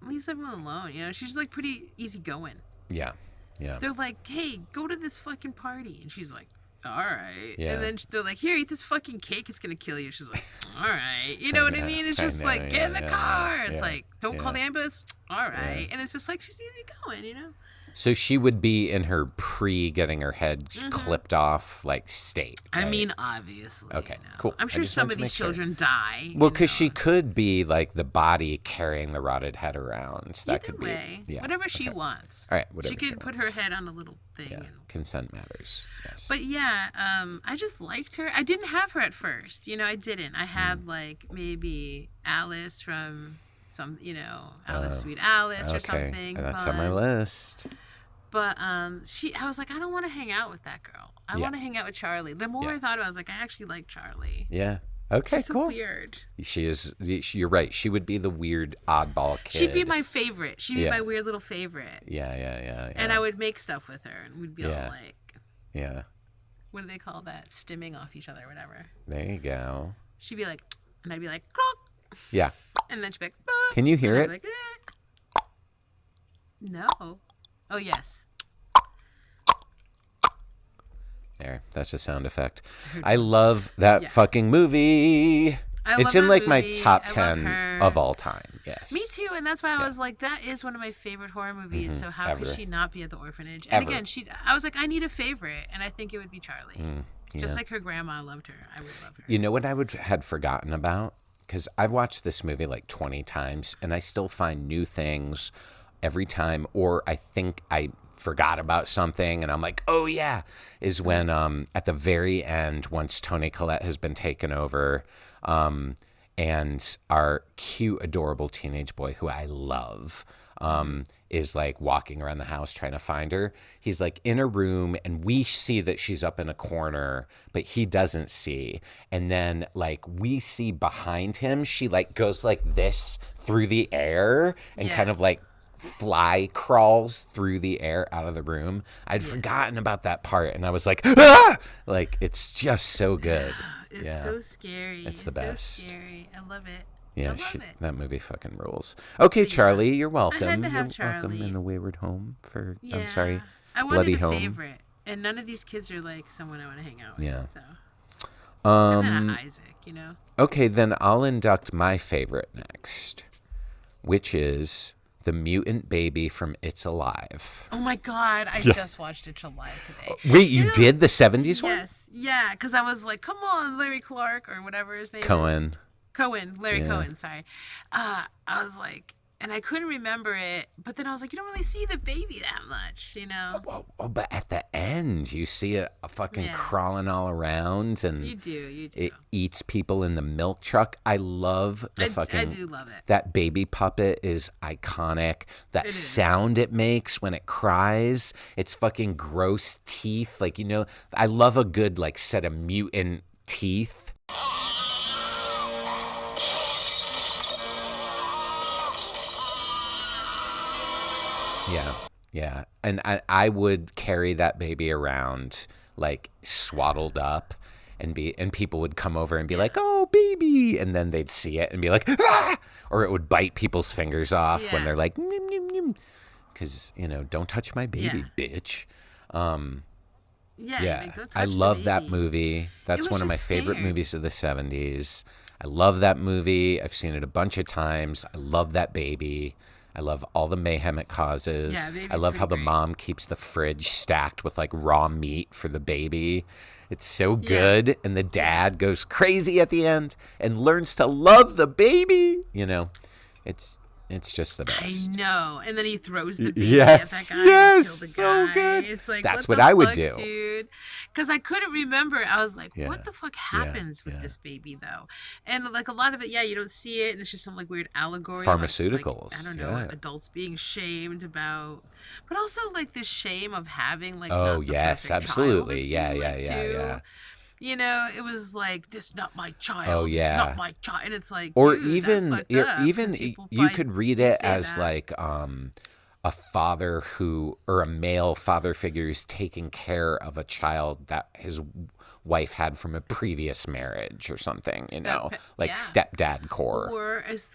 leaves everyone alone. You know, she's like pretty easygoing. Yeah. Yeah. They're like, hey, go to this fucking party, and she's like, all right. Yeah. And then they're like, here, eat this fucking cake. It's gonna kill you. She's like, all right. You know what I mean? It's just like, get in the car. It's like, don't call the ambulance. All right. And it's just like she's easygoing. You know. So she would be in her getting her head clipped off like state. Right? I mean, obviously. Okay, cool. I'm sure some of these children die. Well, because she could be like the body carrying the rotted head around. That could be. Yeah. Whatever she wants. All right, whatever. She could put her head on a little thing. Yeah. Consent matters. Yes. But yeah, I just liked her. I didn't have her at first. You know, I didn't. I had like maybe Alice from Alice Sweet Alice or something. And that's on my list. But I was like, I don't want to hang out with that girl. I want to hang out with Charlie. The more I thought about it, I was like, I actually like Charlie. Yeah. Okay, She's cool. So weird. She is. You're right. She would be the weird oddball kid. She'd be my favorite. She'd be my weird little favorite. Yeah. And I would make stuff with her, and we'd be all like, yeah. What do they call that? Stimming off each other, or whatever. There you go. She'd be like, and I'd be like, clock. Yeah. And then she'd be like, bah. Can you hear it? Like, No. Oh, yes. There, that's a sound effect. I love that fucking movie. It's in like my top 10 of all time. Yes. Me too, and that's why I was like, that is one of my favorite horror movies. So how could she not be at the orphanage? And again, I was like, I need a favorite, and I think it would be Charlie. Just like her grandma loved her, I would love her. You know what I had forgotten about? Because I've watched this movie like 20 times, and I still find new things every time, or I think I forgot about something and I'm like, oh yeah, is when at the very end, once Toni Collette has been taken over, and our cute, adorable teenage boy who I love is like walking around the house trying to find her. He's like in a room and we see that she's up in a corner, but he doesn't see. And then like we see behind him, she like goes like this through the air and kind of like fly crawls through the air out of the room. I'd forgotten about that part and I was like, ah! Like it's just so good. It's so scary. It's the best. So scary. I love it. Yeah, that movie fucking rules. Okay, Charlie, you're welcome. I had to have you're Charlie. welcome in the Wayward Home for, Yeah. I'm sorry, I wanted Bloody a Home. favorite. And none of these kids are like someone I want to hang out with. Yeah. So. And then Isaac, you know? Okay, then I'll induct my favorite next, which is the mutant baby from It's Alive. Oh my God, I just watched It's Alive today. Wait, you did the 70s one? Yes, yeah, because I was like, come on, Larry Clark, or whatever his name is. Larry Cohen, sorry. I was like, and I couldn't remember it, but then I was like, you don't really see the baby that much, you know? Oh, but at the end, you see it fucking crawling all around, and you do. It eats people in the milk truck. I love the I do love it. That baby puppet is iconic. That sound it makes when it cries, its fucking gross teeth. Like, you know, I love a good like set of mutant teeth. Yeah. And I would carry that baby around like swaddled up and people would come over and be like, oh, baby. And then they'd see it and be like, ah! Or it would bite people's fingers off when they're like, nim, nim, nim. Because, you know, don't touch my baby, bitch. Yeah. Like, don't touch I the love that baby. movie. That's was one of my just favorite scared. movies of the 70s. I love that movie. I've seen it a bunch of times. I love that baby. I love all the mayhem it causes. Yeah, baby's I love how the pretty great. mom keeps the fridge stacked with like raw meat for the baby. It's so good. And the dad goes crazy at the end and learns to love the baby. You know, it's just the best. I know. And then he throws the baby Yes, at that guy yes, and kills the guy. so good. It's like, That's what what I the would fuck, do. dude? Because I couldn't remember. I was like, Yeah, what the fuck happens with this baby, though? And like a lot of it, you don't see it. And it's just some like weird allegory. Pharmaceuticals, Like, I don't know, yeah. adults being shamed about. But also like this shame of having like, Oh, not the yes, perfect absolutely. child, Yeah, it seemed yeah, like, yeah, too. yeah. You know, it was like, this is not my child. Oh, yeah. It's not my child. And it's like, Or dude, even that's fucked up, 'cause even people you find- could read they it say as that. like a father or a male father figure who's taking care of a child that his wife had from a previous marriage or something, like yeah. stepdad core. Or as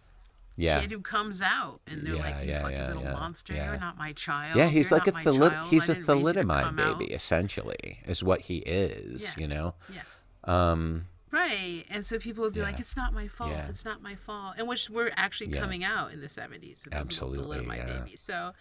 Yeah. kid who comes out and they're like, you fucking little monster, yeah. you're not my child. Yeah, he's You're like a not my child. he's I a didn't raise you to thalidomide come baby, out." essentially, is what he is, Yeah. you know? Yeah. Right. And so people would be like, Yeah. it's not my fault. Yeah. It's not my fault. And which were actually coming out in the 70s. So those Absolutely, thalidomide yeah. babies. So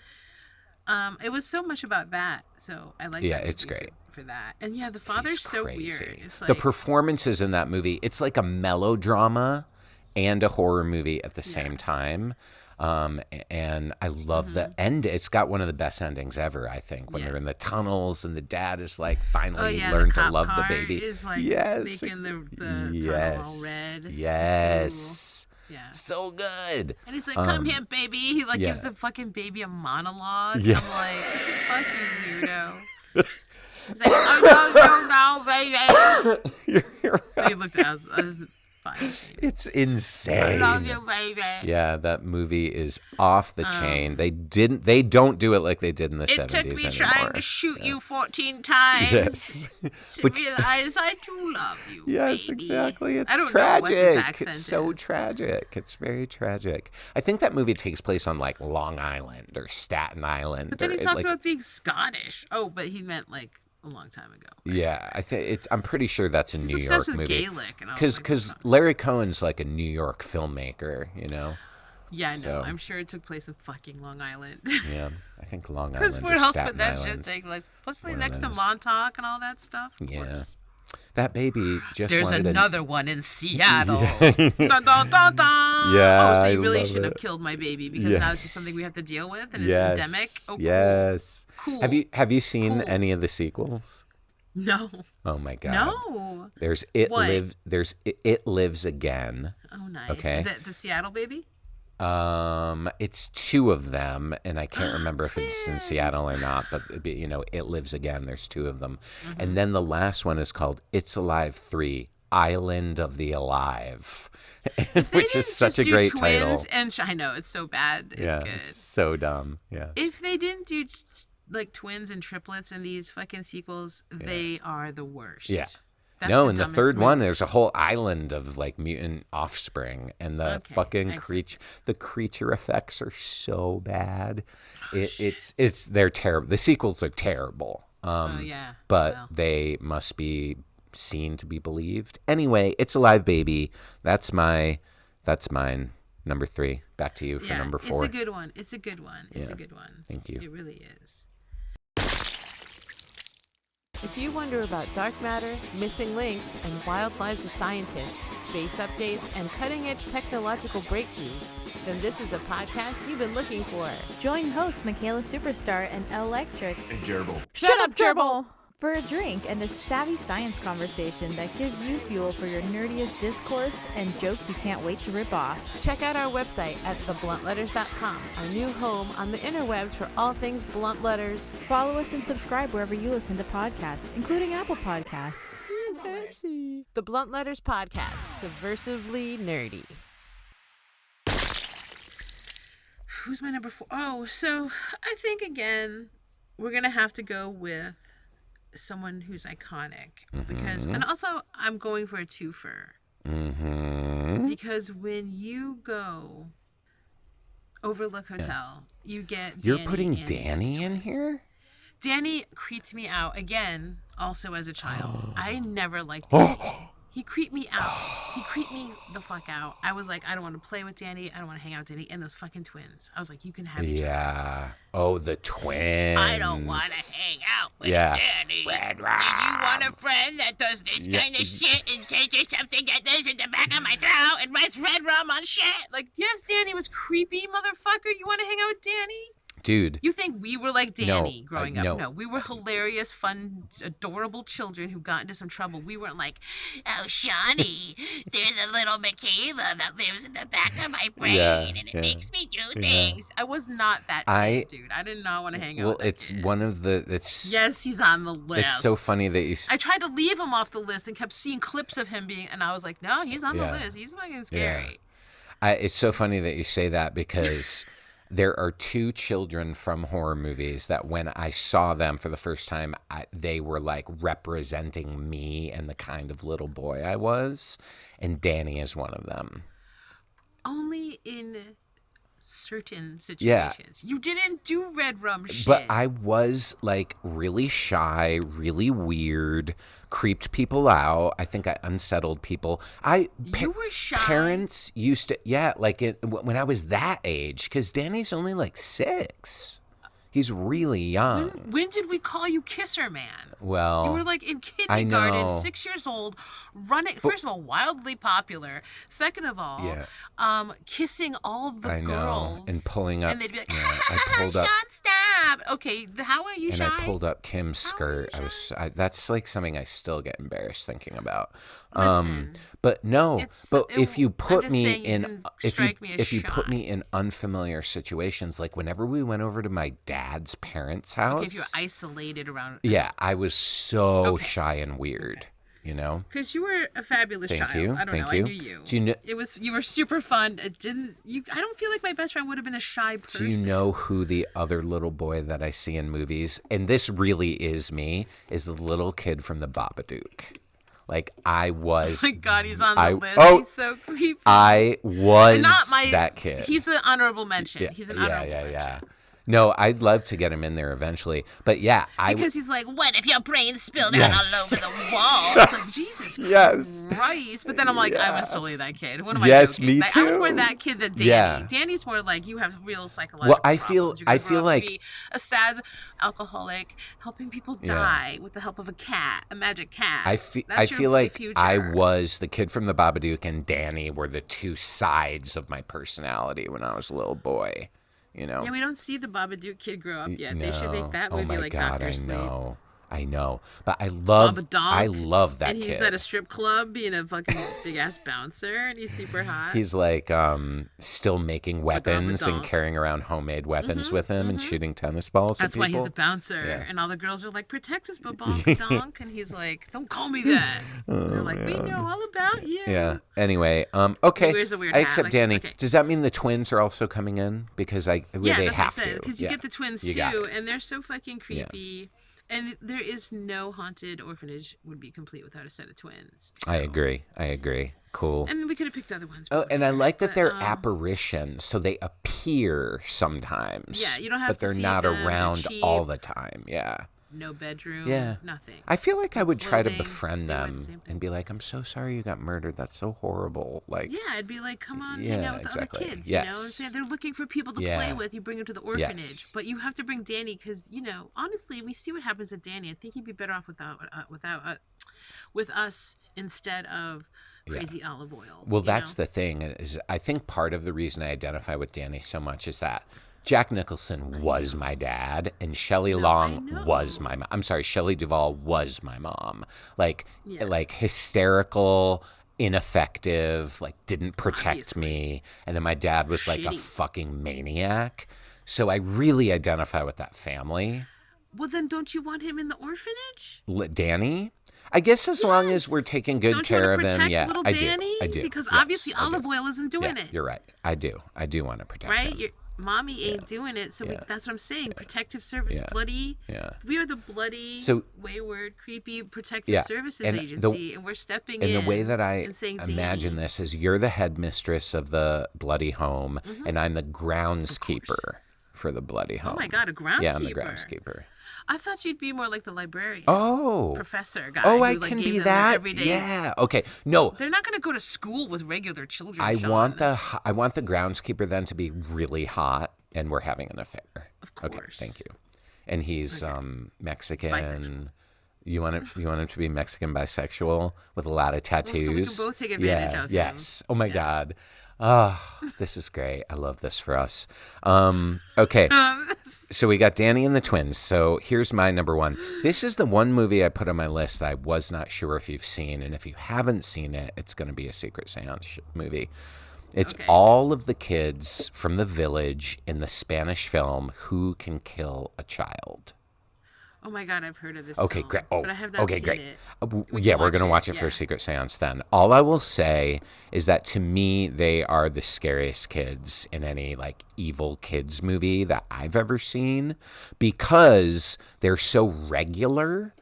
it was so much about that. So I like Yeah, that it's movie great. For that. And yeah, the father's He's so crazy. weird. It's like, The performances in that movie, it's like a melodrama and a horror movie at the same time. And I love the end. It's got one of the best endings ever, I think, when they're in the tunnels and the dad is like finally learned to love the baby. Is like Yes. making the tunnel all red. Yes. Yeah. So good. And he's like, come here, baby. He like gives the fucking baby a monologue. Yeah. I'm like, fucking weirdo. He's like, oh, no, baby. And he looked at us. I was fine. Baby. It's I insane. love you, baby. Yeah, that movie is off the chain. They don't do it like they did in the 70s It took me anymore. trying to shoot you 14 times Yes. to realize I do love you, Yes, baby. exactly. It's I don't know what his tragic. accent It's so is. tragic. It's very tragic. I think that movie takes place on like Long Island or Staten Island. But then he or, talks like, about being Scottish. Oh, but he meant like a long time ago. Yeah, I think I'm pretty sure that's a He's New obsessed York with movie. Gaelic. And I was Because like, Larry Cohen's like a New York filmmaker, you know. yeah, I know. so- I'm sure it took place in fucking Long Island. Yeah, I think Long Because Island where or else Staten would that shit Island. take place? Plus, One of next to those. Montauk and all that stuff. Of Yeah. course. That baby just There's wanted another one in Seattle. Dun, dun, dun, dun. Yeah, Oh, so I you really love shouldn't it. have killed my baby because now it's just Yes. something we have to deal with and Yes. it's endemic. Oh, cool. Yes. Cool. Have you seen Cool. any of the sequels? No. Oh my god. No. There's What? It Lives Again. Oh, nice. Okay. Is it the Seattle baby? It's two of them, and I can't remember if it's in Seattle or not. But you know, It Lives Again. There's two of them, and then the last one is called It's Alive 3: Island of the Alive, which is such a great title. And I know it's so bad. It's Yeah, good. it's so dumb. Yeah. If they didn't do like twins and triplets in these fucking sequels, they are the worst. Yeah. That's No, in the dumbest third movie. one, there's a whole island of like mutant offspring, and the Okay, fucking excellent. the creature effects are so bad. They're terrible. The sequels are terrible. Yeah. But Well. they must be seen to be believed. Anyway, It's Alive, Baby. That's mine. Number 3. Back to you for number 4. It's a good one. It's a good one. It's Yeah. a good one. Thank you. It really is. If you wonder about dark matter, missing links, and wild lives of scientists, space updates, and cutting-edge technological breakthroughs, then this is a podcast you've been looking for. Join hosts Micaela Superstar and Electric And Gerbil. Shut up, Gerbil! for a drink and a savvy science conversation that gives you fuel for your nerdiest discourse and jokes you can't wait to rip off. Check out our website at thebluntletters.com, our new home on the interwebs for all things blunt letters. Follow us and subscribe wherever you listen to podcasts, including Apple Podcasts. Fancy. The Blunt Letters Podcast, subversively nerdy. Who's my number 4? Oh, so I think again we're gonna have to go with someone who's iconic because, and also I'm going for a twofer because when you go Overlook Hotel, you get You're Danny putting and Danny in twins. here? Danny creeped me out again, also as a child. I never liked Danny. He creeped me out. He creeped me the fuck out. I was like, I don't want to play with Danny. I don't want to hang out with Danny. And those fucking twins. I was like, you can have each other. Yeah. Oh, the twins. I don't want to hang out with Danny. Red Do Rum. you want a friend that does this kind of shit and tastes something that goes in the back of my throat and writes red rum on shit? Like, yes, Danny was creepy, motherfucker. You want to hang out with Danny? Dude. You think we were like Danny growing up? no. No, we were hilarious, fun, adorable children who got into some trouble. We weren't like, oh, Shawnee, there's a little Micaela that lives in the back of my brain and it makes me do things. I was not that kid, dude. I did not want to hang out with that it's kid. one of the... It's, yes, he's on the list. It's so funny that you... I tried to leave him off the list and kept seeing clips of him being, and I was like, no, he's on the list. He's fucking scary. It's so funny that you say that because... There are two children from horror movies that when I saw them for the first time, they were like representing me and the kind of little boy I was. And Danny is one of them. Only in certain situations. You didn't do red rum shit. But I was like really shy, really weird, creeped people out. I think I unsettled people. You were shy? Parents used to, when I was that age, because Danny's only like 6. He's really young. When did we call you Kisser Man? Well, you were like in I kindergarten, know. 6 years old, running. First of all, wildly popular. Second of all, kissing all the girls and pulling up. And they'd be like, I pulled up. Sean, stop. Okay, how are you And shy? I pulled up Kim's skirt. That's like something I still get embarrassed thinking about. Listen, but no. But if you put me in, if you put me in unfamiliar situations, like whenever we went over to my dad's parents' house, okay, if you're isolated around. Yeah, I was so shy and weird. You know, because you were a fabulous child. I don't know. I knew you. You were super fun. I don't feel like my best friend would have been a shy person. Do you know who the other little boy that I see in movies, and this really is me, is the little kid from the Babadook. Like I was. Oh my God, he's on the list. He's so creepy. I was that kid. He's an honorable mention. Yeah, he's an honorable mention. No, I'd love to get him in there eventually. But yeah, because he's like, what if your brain spilled out all over the wall? It's like, Jesus Christ. But then I'm like, I was totally that kid. What am I joking? Me too. I was more that kid than Danny. Yeah. Danny's more like, you have real psychological problems. I feel like be a sad alcoholic helping people die with the help of a magic cat. I feel like I was the kid from the Babadook and Danny were the two sides of my personality when I was a little boy. You know? Yeah, we don't see the Babadook kid grow up yet. They should make that movie like Dr. Sleep. I know. But I love that and he's kid. at a strip club being a fucking big-ass bouncer, and he's super hot. He's like still making weapons and carrying around homemade weapons with him and shooting tennis balls That's at why people. he's the bouncer. And all the girls are like, protect us, Babonk. And he's like, don't call me that. They're like, we know all about you. Yeah. Anyway, okay. He wears a weird I hat. accept Danny. Okay. Does that mean the twins are also coming in? Because they have what I to. said. Because you get the twins too, and they're so fucking creepy. Yeah. And there is no haunted orphanage would be complete without a set of twins. So. I agree. Cool. And we could have picked other ones. And I like that they're apparitions, so they appear sometimes. Yeah, you don't have but to they're feed not them, around all the time. Yeah. No bedroom. Yeah. Nothing. I feel like I would try to befriend them and be like, I'm so sorry you got murdered. That's so horrible. Like. Yeah, I'd be like, come on, hang out with the other kids. You know what I'm saying? They're looking for people to play with. You bring them to the orphanage, but you have to bring Danny because honestly, we see what happens to Danny. I think he'd be better off with us instead of crazy olive oil. Well, that's the thing. Is I think part of the reason I identify with Danny so much is that Jack Nicholson was my dad, and Shelley Long was my mom. I'm sorry, Shelley Duvall was my mom. Like hysterical, ineffective, like didn't protect me. And then my dad was like a fucking maniac. So I really identify with that family. Well, then don't you want him in the orphanage? Danny? I guess as long as we're taking good care of him, little Danny? I do. Because obviously olive oil isn't doing it. You're right. I do want to protect him. Right? Mommy ain't doing it, so that's what I'm saying. Protective Service, bloody. Yeah. We are the bloody, wayward, creepy Protective Services agency, and we're stepping in. And the way that I saying, imagine this is you're the headmistress of the bloody home, and I'm the groundskeeper for the bloody home. Oh my God, a groundskeeper. Yeah, I'm the groundskeeper. I thought you'd be more like the librarian. Oh. Professor guy. Oh, who, I like, can gave be them their that. everyday... Yeah. Okay. No. They're not going to go to school with regular children. I Sean. want the groundskeeper then to be really hot, and we're having an affair. Of course. Okay. Thank you. And he's Mexican. Bisexual. You want him to be Mexican bisexual with a lot of tattoos. So we can both take advantage of him. Yes. Oh my God. Oh, this is great. I love this for us. Okay. So we got Danny and the twins. So here's my number one. This is the one movie I put on my list that I was not sure if you've seen. And if you haven't seen it, it's going to be a Secret Seance movie. It's all of the kids from the village in the Spanish film Who Can Kill a Child. Oh my God, I've heard of this Okay, film, great. Oh, but I have not okay, seen great. it. Yeah, we're going to watch it for Secret Seance then. All I will say is that to me, they are the scariest kids in any like evil kids movie that I've ever seen because they're so regular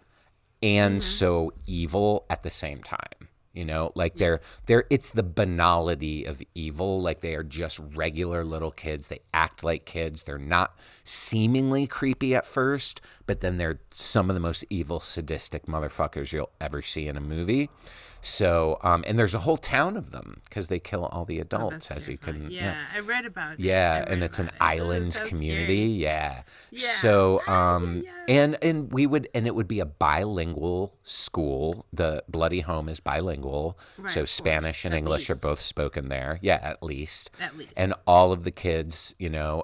and so evil at the same time. You know, like it's the banality of evil. Like they are just regular little kids. They act like kids. They're not seemingly creepy at first, but then they're some of the most evil, sadistic motherfuckers you'll ever see in a movie. So, and there's a whole town of them because they kill all the adults, as you can. Yeah, I read about it. Yeah, and it's an island community. Yeah. Yeah. So, and it would be a bilingual school. The Bloody Home is bilingual, Right, so of Spanish course. and At English are least. both spoken there. Yeah, at least. At least. And all of the kids,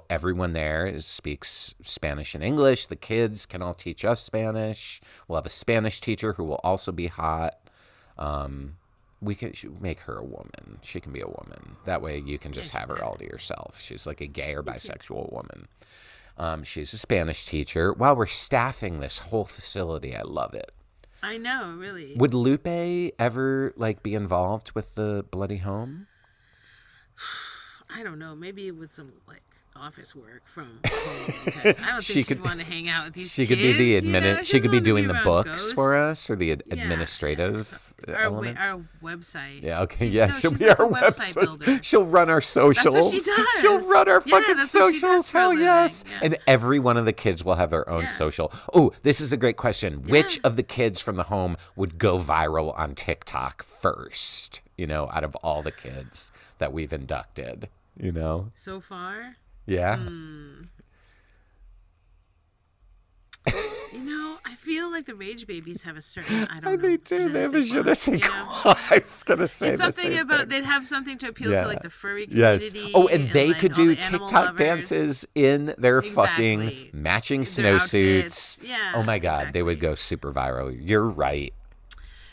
everyone there speaks Spanish and English. The kids can all teach us Spanish. We'll have a Spanish teacher who will also be hot. We should make her a woman. She can be a woman. That way you can just have her all to yourself. She's like a gay or bisexual woman. She's a Spanish teacher. While we're staffing this whole facility, I love it. I know, really. Would Lupe ever be involved with the Bloody Home? I don't know. Maybe with some office work from home because I don't think she'd want to hang out with these She kids. could be the She she could be doesn't doing wanna the around books ghosts. for us or the administrative element. Our website. Yeah, okay, yeah, she'll she's be like our a website builder. She'll run our socials. That's what she does. She'll run our Yeah, fucking that's what she does socials. for a Hell living. yes. Yeah. And every one of the kids will have their own social. Oh, this is a great question. Which of the kids from the home would go viral on TikTok first? Out of all the kids that we've inducted, So far? Yeah. I feel like the Rage Babies have a certain, I don't know. They do. They have a je ne sais quoi. I was going to say It's the something same about, thing. they'd have something to appeal Yeah. to the furry Yes. community. Oh, and they could all do the animal TikTok lovers. dances in their fucking Exactly. matching Their outfits. snowsuits. Yeah, Oh my God, they would exactly. go super viral. You're right.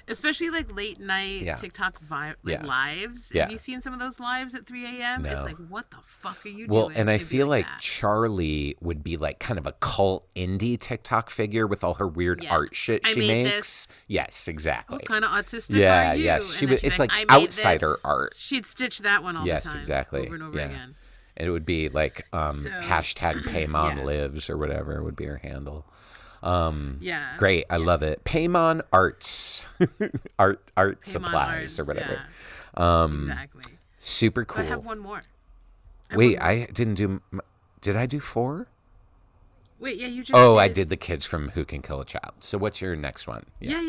Especially late night TikTok lives. Yeah. Have you seen some of those lives at 3 a.m.? No. It's like, what the fuck are you Well, doing? and I It'd be feel like that. Charlie would be kind of a cult indie TikTok figure with all her weird art shit I she made makes. this. Yes, exactly. What kind of autistic Yeah, are you? yes. And She then would. she'd It's be like I made outsider this. art. She'd stitch that one all Yes, the time. exactly. Over and over Yeah. again. And it would be hashtag Paymon lives or whatever would be her handle. Yeah. Great. I love it. Paymon Arts. art Paymon supplies or Arts, whatever. Exactly. Super So cool. I have one more. Wait, I didn't do. Did I do 4? Wait, yeah, you just. Oh, I did the kids from Who Can Kill a Child. So what's your next one? Yeah.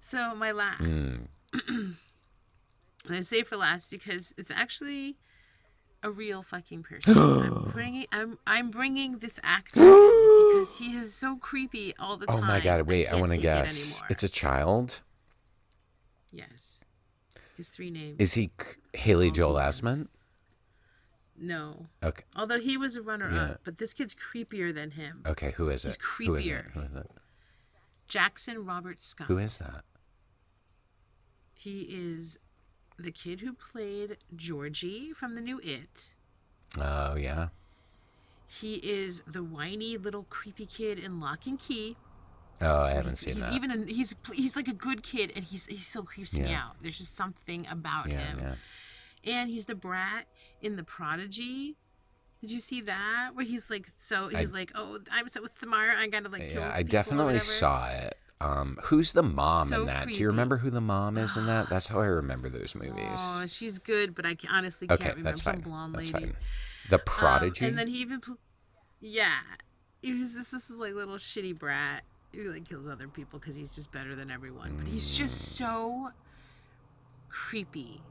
So my last. I'm gonna say for last because it's actually a real fucking person. I'm bringing this actor in because he is so creepy all the time. Oh my God! Wait, I want to can't take it guess. anymore. It's a child. Yes. His 3 names. Is he Haley All Joel demons. Osment? No. Okay. Although he was a runner-up, but this kid's creepier than him. Okay. Who is it? He's Who is it? creepier. Who is it? Jackson Robert Scott. Who is that? He is the kid who played Georgie from the new It. Oh yeah. He is the whiny little creepy kid in Lock and Key. Oh, I haven't seen He's that. even he's like a good kid, and he still creeps me out. There's just something about him. Yeah. And he's the brat in The Prodigy. Did you see that? Where he's like, oh, I'm so with Samara, I gotta kill Yeah, I people or definitely whatever. saw it. Who's the mom So in that? Do creepy. you remember who the mom is in that? That's how I remember those movies. Oh, she's good, but I honestly can't Okay, remember. that's Some fine. blonde That's lady. fine. The Prodigy. And then he even, yeah. this is like little shitty brat who like kills other people because he's just better than everyone. But he's just so creepy.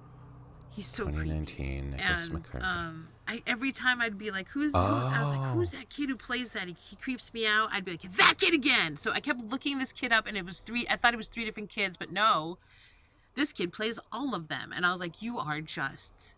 He's so 2019, creepy. Nicholas And McCarthy. every time I'd be like, I was like, who's that kid who plays that? He creeps me out. I'd be like, it's that kid again. So I kept looking this kid up, and it was I thought it was 3 different kids, but no, this kid plays all of them. And I was like, you are just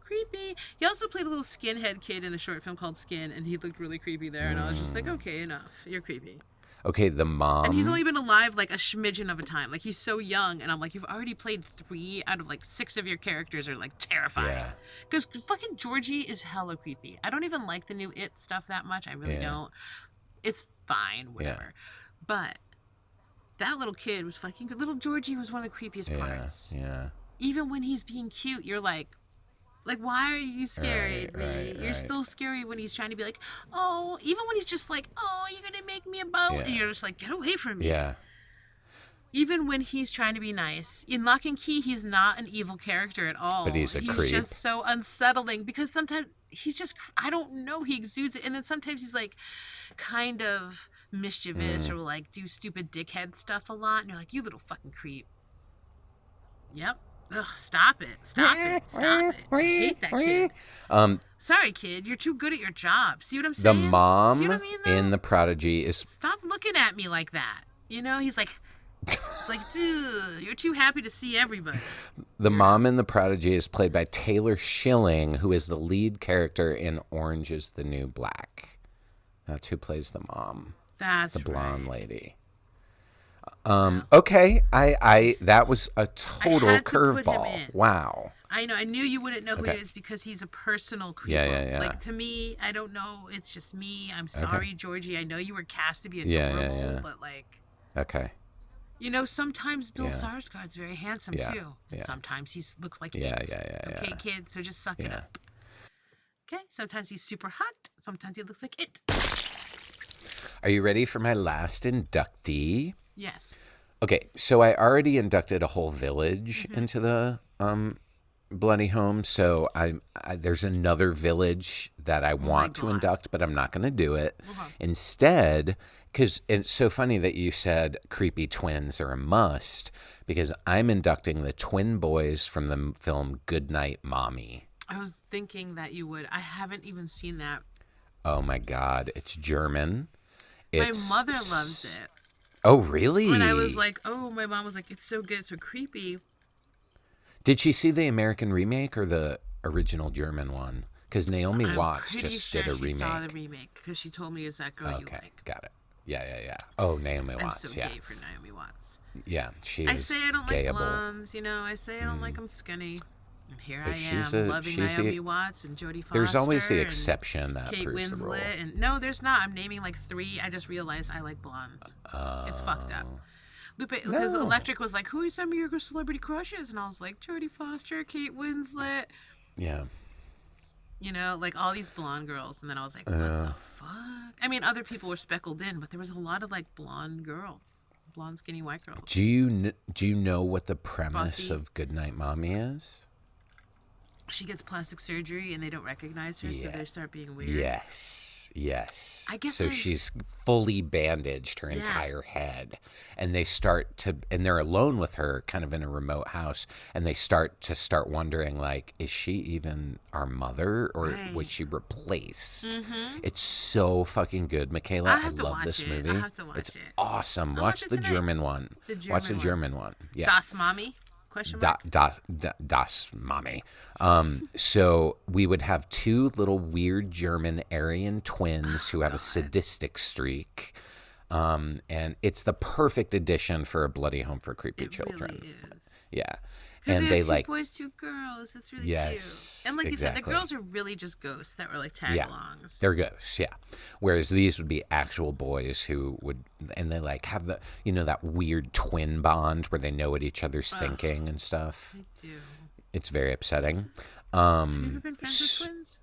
creepy. He also played a little skinhead kid in a short film called Skin, and he looked really creepy there. And I was just like, okay, enough. You're creepy. Okay, the mom. And he's only been alive like a smidgen of a time. Like, he's so young. And I'm like, you've already played 3 out of like 6 of your characters are like terrifying. Yeah. Because fucking Georgie is hella creepy. I don't even like the new It stuff that much. I really don't. It's fine, whatever. But that little kid was fucking good. Little Georgie was one of the creepiest parts. Yeah. Even when he's being cute, you're like, why are you scaring me? You're still scary when he's trying to be like, oh, even when he's just like, oh, you're going to make me a boat. And you're just like, get away from me. Yeah. Even when he's trying to be nice. In Lock and Key, he's not an evil character at all. But he's a creep. He's just so unsettling because sometimes he's just, I don't know, he exudes it. And then sometimes he's like kind of mischievous or like do stupid dickhead stuff a lot. And you're like, you little fucking creep. Yep. Ugh, stop it. Stop it. Stop it. I hate that kid. Sorry, kid. You're too good at your job. See what I'm saying? The mom See what I mean, though? in The Prodigy is... Stop looking at me like that. You know, he's like... It's like, dude, you're too happy to see everybody. The mom in The Prodigy is played by Taylor Schilling, who is the lead character in Orange is the New Black. That's who plays the mom. That's the blonde right. lady. Okay, I that was a total curveball. Wow. I know. I knew you wouldn't know who he is because he's a personal creeper. Yeah. Like, to me, I don't know. It's just me. I'm sorry, Georgie. I know you were cast to be adorable, but like... Okay. You know, sometimes Bill Skarsgård's very handsome, too. And sometimes he looks like it. Okay, kid, so just suck it up. Okay? Sometimes he's super hot. Sometimes he looks like it. Are you ready for my last inductee? Yes. Okay, so I already inducted a whole village into the Bloody Home, so I there's another village that I want to induct, but I'm not going to do it. Instead, because it's so funny that you said creepy twins are a must, because I'm inducting the twin boys from the film Goodnight Mommy. I was thinking that you would. I haven't even seen that. Oh my God, it's German. My mother loves it. Oh, really? When I was like, my mom was like, it's so good, so creepy. Did she see the American remake or the original German one? Because Naomi Watts just did a remake. She saw the remake because she told me it's that girl you like. Okay, got it. Yeah. Oh, Naomi Watts, I'm so gay for Naomi Watts. Yeah, I say I don't like blondes, you know. I say I don't like them skinny. And here I am, loving Naomi Watts and Jodie Foster. There's always the exception that Kate proves the rule. Winslet. And no, there's not. I'm naming like 3. I just realized I like blondes. It's fucked up. Because Electric was like, who are some of your celebrity crushes? And I was like, Jodie Foster, Kate Winslet. Yeah. You know, like all these blonde girls. And then I was like, what the fuck? I mean, other people were speckled in, but there was a lot of like blonde girls. Blonde, skinny, white girls. Do you know what the premise Buffy. of Goodnight Mommy is? She gets plastic surgery and they don't recognize her, so they start being weird. Yes. I guess so she's fully bandaged her entire head, and they're alone with her, kind of in a remote house, and they start wondering, like, is she even our mother, or was she replaced? It's so fucking good, Micaela. I love this movie. I have to watch it. Awesome. Watch the German one. Watch the German one. Yeah. Das Mommy? Das Mommy. So we would have 2 little weird German Aryan twins who have a sadistic streak. And it's the perfect addition for a Bloody Home for Creepy Children. Really is. Yeah. And they 2 like boys, 2 girls. It's really cute. And like you said, the girls are really just ghosts that were like tag-alongs. They're ghosts, yeah. Whereas these would be actual boys who would, and they like have the, that weird twin bond where they know what each other's thinking and stuff. They do. It's very upsetting. Have you ever been friends with twins?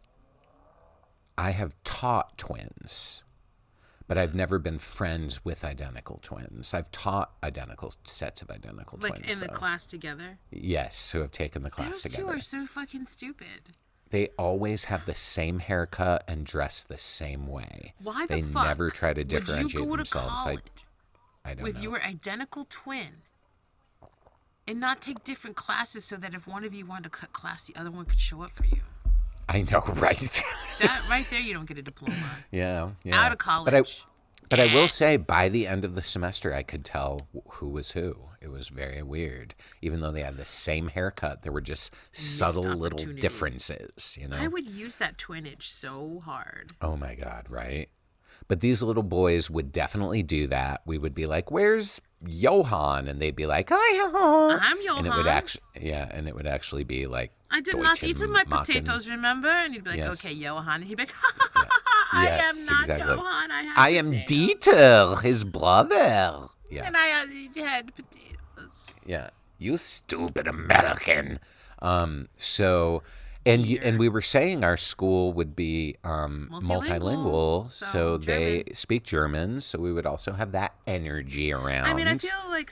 I have taught twins. But I've never been friends with identical twins. I've taught sets of identical twins. Like in the class together? Yes, who have taken the class together. Those 2 are so fucking stupid. They always have the same haircut and dress the same way. Why they the fuck never try to would differentiate you go themselves. to college I don't with know. your identical twin and not take different classes so that if one of you wanted to cut class, the other one could show up for you? I know, right? That right there, you don't get a diploma. yeah. Out of college. But I will say, by the end of the semester, I could tell who was who. It was very weird. Even though they had the same haircut, there were just subtle little differences, you know? I would use that twinage so hard. Oh, my God, right? But these little boys would definitely do that. We would be like, where's Johan? And they'd be like, hi, Johan. I'm Johan. And it would actually be like, I did not eat my Machen. potatoes, remember? And he'd be like, Yes. okay, Johan. And he'd be like, I am not Johan. I am Dieter, his brother. Yeah. And I had potatoes. Yeah. You stupid American. And we were saying our school would be multilingual, so they speak German, so we would also have that energy around. I mean, I feel like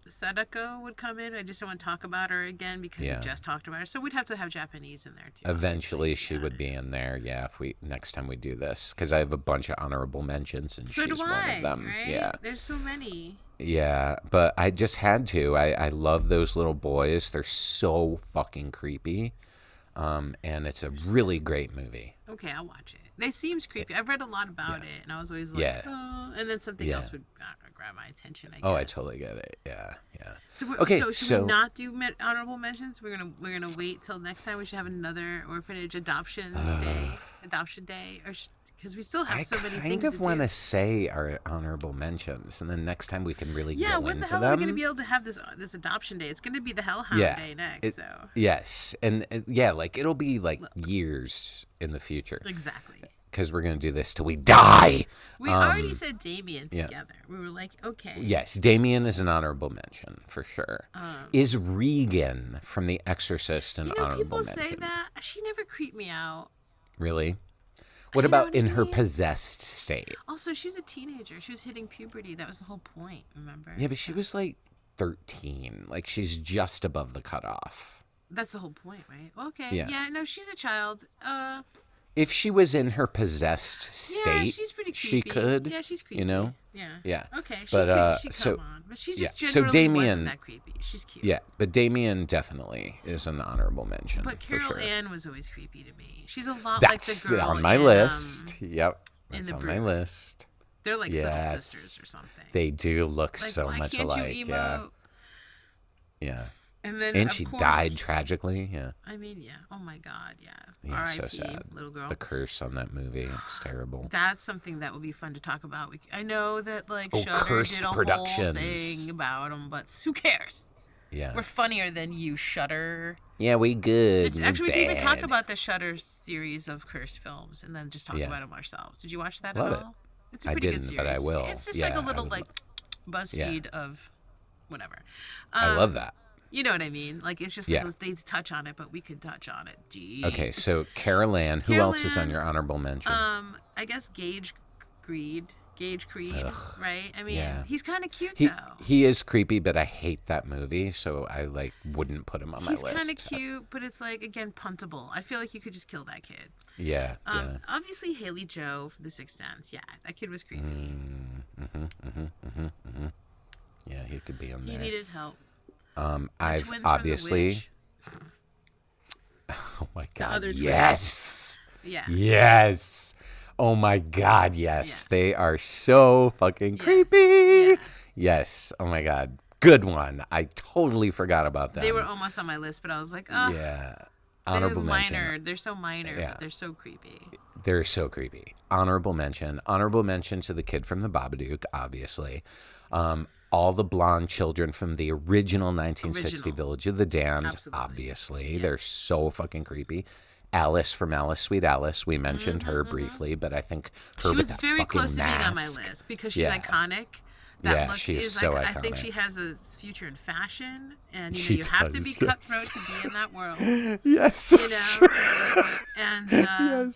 Sadako would come in. I just don't want to talk about her again because we just talked about her. So we'd have to have Japanese in there too. Eventually, she would be in there. Yeah, if we next time we do this, because I have a bunch of honorable mentions, and so she's one of them. Right? Yeah, there's so many. Yeah, but I just had to. I love those little boys. They're so fucking creepy. And it's a really great movie. Okay, I'll watch it. They seems creepy. I've read a lot about it, and I was always like, oh, and then something else would grab my attention. I guess. Oh, I totally get it. Yeah. So okay, so should we not do honorable mentions? We're gonna wait till next time. We should have another orphanage adoption day, or because we still have so many things to do. I kind of want to say our honorable mentions, and then next time we can really go into them. Yeah, when the hell are we going to be able to have this adoption day? It's going to be the Hellhound Day next. Yes, and like it'll be like years in the future. Exactly. Because we're going to do this till we die. We already said Damien together. We were like, okay. Yes, Damien is an honorable mention for sure. Is Regan from The Exorcist an honorable mention? People say that. She never creeped me out. Really? What about in her possessed state? Also, she was a teenager. She was hitting puberty. That was the whole point, remember? Yeah, but she was like 13. Like, she's just above the cutoff. That's the whole point, right? Okay. Yeah, no, she's a child. If she was in her possessed state, she's pretty creepy. She could. Yeah, she's creepy. You know? Yeah. Okay, she come on. But she just generally wasn't that creepy. She's cute. Yeah, but Damien definitely is an honorable mention. But Carol for sure. Ann was always creepy to me. She's a lot That's like the girl on my list. Yep, that's on my list. They're like little sisters or something. They do look like, so much alike. Yeah. And she died tragically. Yeah. I mean, yeah. Oh my God, yeah. Yeah, so R.I.P. sad. Little girl. The curse on that movie. It's terrible. That's something that would be fun to talk about. I know that Shudder did a whole thing about them, but who cares? Yeah. We're funnier than you, Shudder. Yeah, we good. Actually, we can even talk about the Shudder series of cursed films and then just talk about them ourselves. Did you watch that at all? It's a pretty good series. But I will. It's just like a little BuzzFeed of whatever. I love that. You know what I mean? Like, it's just like they touch on it, but we could touch on it. Gee. Okay, so Carol Ann. Who else is on your honorable mention? I guess Gage Creed, right? I mean, he's kind of cute, though. He is creepy, but I hate that movie, so I, wouldn't put him on my list. He's kind of cute, but it's, again, puntable. I feel like you could just kill that kid. Yeah, Obviously, Haley Joe from The Sixth Sense. Yeah, that kid was creepy. Yeah, he could be on there. He needed help. I've obviously. Oh my God! Yes. Yeah. Yes. Oh my God! Yes, they are so fucking creepy. Yes. Oh my God! Good one. I totally forgot about them. They were almost on my list, but I was like, oh. Yeah. Honorable mention. Minor. They're so minor, but they're so creepy. They're so creepy. Honorable mention. Honorable mention to the kid from the Babadook, obviously. All the blonde children from the original 1960 Village of the Damned, obviously. Yeah. They're so fucking creepy. Alice from Alice, Sweet Alice. We mentioned her briefly, but I think her she with was that very close mask. to being on my list because she's iconic. That look she is so iconic. I think she has a future in fashion, and you have to be cutthroat to be in that world. Yes, And I'm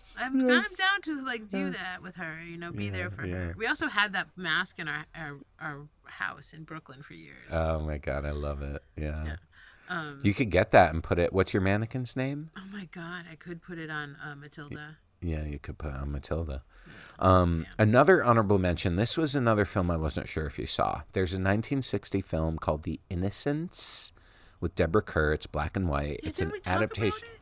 down to do that with her. Be there for her. We also had that mask in our house in Brooklyn for years. Oh my God, I love it. Yeah. You could get that and put it. What's your mannequin's name? Oh my God, I could put it on Matilda. Yeah, you could put it on Matilda. Another honorable mention. This was another film I wasn't sure if you saw. There's a 1960 film called The Innocents with Deborah Kerr. It's black and white. Yeah, it's an didn't we talk adaptation. about it?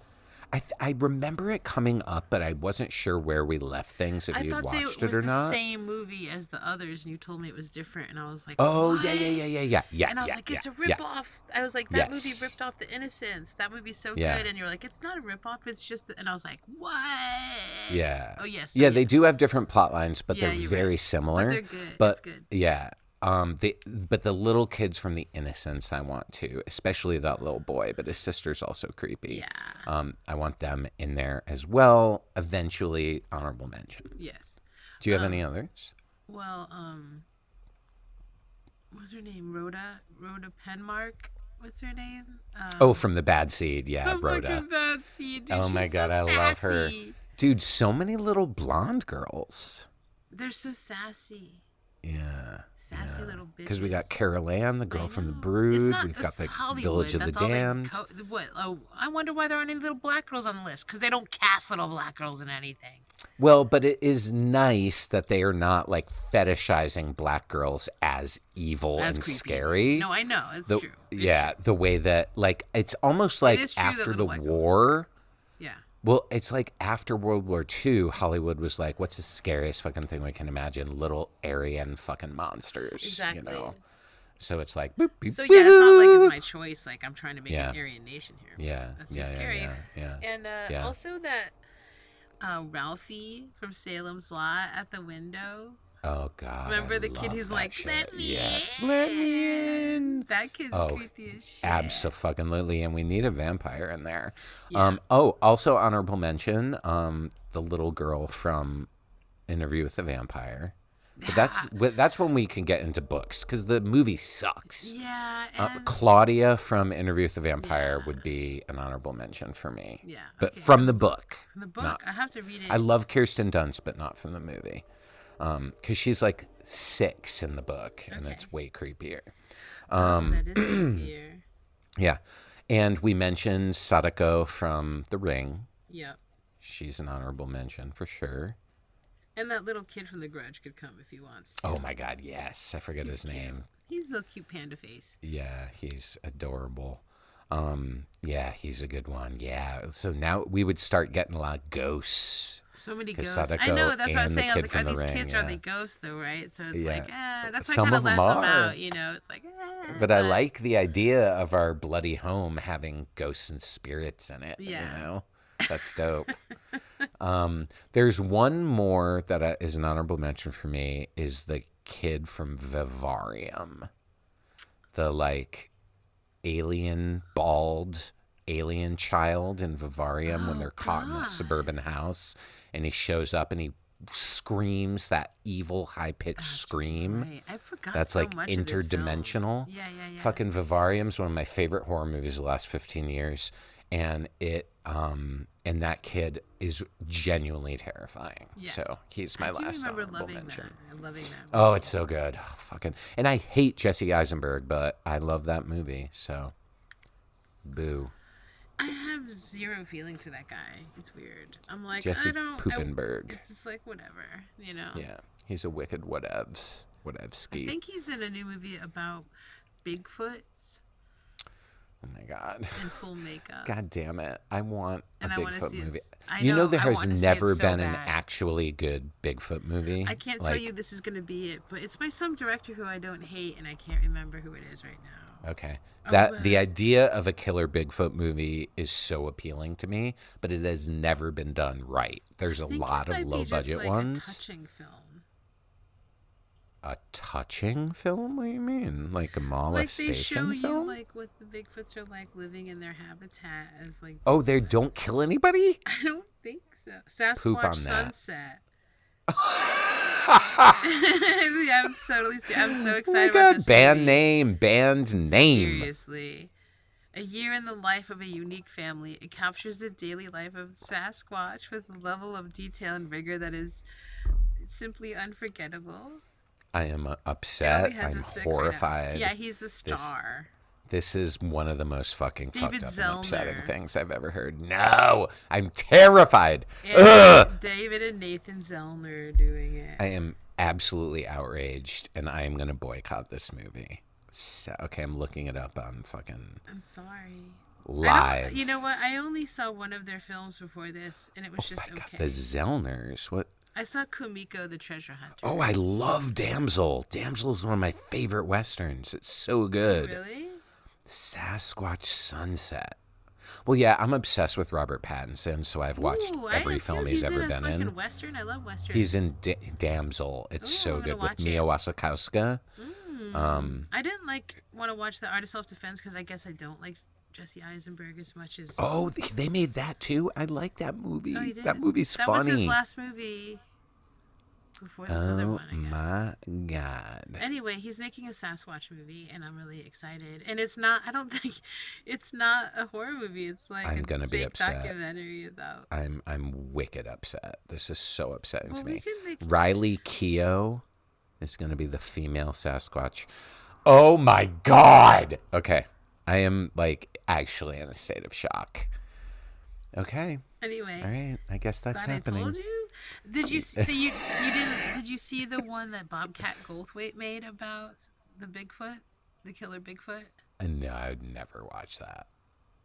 I remember it coming up, but I wasn't sure where we left things, if you'd watched it or not. I thought it was the same movie as the others, and you told me it was different, and I was like, Oh, what? yeah. And I was like, it's a ripoff. I was like, that movie ripped off The Innocents. That movie's so good. And you're like, it's not a ripoff. It's just, and I was like, what? Yeah. Oh, yes. Yeah, they do have different plot lines, but they're you're very right. similar. But they're good. But it's good. yeah. But the little kids from The Innocents I want to, especially that little boy, but his sister's also creepy. Yeah. I want them in there as well. Eventually, honorable mention. Yes. Do you have any others? Well, what's her name? Rhoda Penmark. What's her name? From The Bad Seed. Yeah, Rhoda. From Bad Seed. Dude, Oh my she's God, so I love her. sassy. Dude, so many little blonde girls. They're so sassy. Yeah. Sassy little bitches. Because we got Carol Ann, the girl from The It's Brood. not, We've got it's the Hollywood. Village of the That's all they Damned. What? Oh, I wonder why there aren't any little black girls on the list. Because they don't cast little black girls in anything. Well, but it is nice that they are not like fetishizing black girls as evil and creepy. scary. No, I know. It's true. The way that like it's almost like is true that after the little white girls war. Yeah. Well, it's like after World War II, Hollywood was like, what's the scariest fucking thing we can imagine? Little Aryan fucking monsters. Exactly. You know? So it's like, boop, boop, So yeah, it's not like it's my choice. Like I'm trying to make an Aryan nation here. Yeah. That's too scary. Yeah. And also that Ralphie from Salem's Lot at the window. Oh God! Remember the kid who's like, "Let me yes, in." let me in. That kid's creepy as shit. Abso-fucking-lutely, and we need a vampire in there. Yeah. Also honorable mention, the little girl from Interview with the Vampire. But that's when we can get into books because the movie sucks. Yeah. And Claudia from Interview with the Vampire would be an honorable mention for me. Yeah. But from the book. From the book, I have to read it. I love Kirsten Dunst, but not from the movie. Because she's like 6 in the book, and it's way creepier. That is creepier. Yeah. And we mentioned Sadako from The Ring. Yep. She's an honorable mention for sure. And that little kid from The Grudge could come if he wants to. Oh my God, yes. I forget his name. He's a little cute panda face. Yeah, he's adorable. Yeah, he's a good one. Yeah. So now we would start getting a lot of ghosts. So many ghosts. Sadako I know, that's what I was and the saying. I was kid like, are from these The Ring, kids, are they ghosts though, right? So it's like, that's why I Some kind of of them left them are. out, you know? It's like, But I like the idea of our bloody home having ghosts and spirits in it. Yeah. You know? That's dope. There's one more that is an honorable mention for me is the kid from Vivarium. The like bald alien child in Vivarium when they're caught in that suburban house, and he shows up and he screams that evil high-pitched scream. Right. I forgot That's so like much of this film. interdimensional. Yeah. Fucking Vivarium's one of my favorite horror movies of the last 15 years. And and that kid is genuinely terrifying. Yeah. So he's my last honorable mention. I'm loving that. Oh, it's so good. Oh, fucking. And I hate Jesse Eisenberg, but I love that movie. So, boo. I have zero feelings for that guy. It's weird. I'm like, Jesse I don't. Poopenberg. It's just like whatever, you know. Yeah, he's a wicked whatevs. Whatevski. I think he's in a new movie about Bigfoots Oh my God. in full makeup. God damn it. I want a And I wanna Bigfoot see it. movie. I You know there I has wanna see it never so been an bad. actually good Bigfoot movie. I can't tell you this is gonna be it, but it's by some director who I don't hate, and I can't remember who it is right now. Okay. but- The idea of a killer Bigfoot movie is so appealing to me, but it has never been done right. There's a I think lot it of might be low just, budget like, ones. A touching film. A touching film? What do you mean? Like a Like molestation they show you film? like what the Bigfoots are like living in their habitat as like. Oh, they don't kill anybody? I don't think so. Poop on Sasquatch that. Sunset. Yeah, I'm so excited Oh my about God, this band movie. name. Seriously. A year in the life of a unique family. It captures the daily life of Sasquatch with a level of detail and rigor that is simply unforgettable. I am upset. He has I'm a 6 right now. horrified. Yeah, he's the star. This is one of the most fucking David fucked up and upsetting Zellner. things I've ever heard. No, I'm terrified. David and Nathan Zellner doing it. I am absolutely outraged, and I am going to boycott this movie. So, okay, I'm looking it up on fucking I'm sorry. live. You know what? I only saw one of their films before this, and it was just God, okay. the Zellners. What? I saw Kumiko the Treasure Hunter. Oh, I love Damsel. Damsel is one of my favorite westerns. It's so good. Really? Sasquatch Sunset. Well, yeah, I'm obsessed with Robert Pattinson, so I've watched every film he's ever been in. He's in a fucking Western. I love Westerns. He's in Damsel. It's so good with Mia Wasikowska. I didn't want to watch The Art of Self-Defense because I guess I don't like Jesse Eisenberg as much as... Oh, they made that too? I like that movie. Oh, you did? That movie's that funny. That was his last movie before this other one, I guess. My God. Anyway, he's making a Sasquatch movie, and I'm really excited. And it's not... I don't think... It's not a horror movie. It's like I'm gonna be upset. documentary about... I'm wicked upset. This is so upsetting to me. We can Riley Keough is going to be the female Sasquatch. Oh my God. Okay. I am actually in a state of shock. Okay. Anyway. All right. I guess that's happening. I told you. Did you see Did you see the one that Bobcat Goldthwait made about the Bigfoot, the killer Bigfoot? No, I'd never watch that.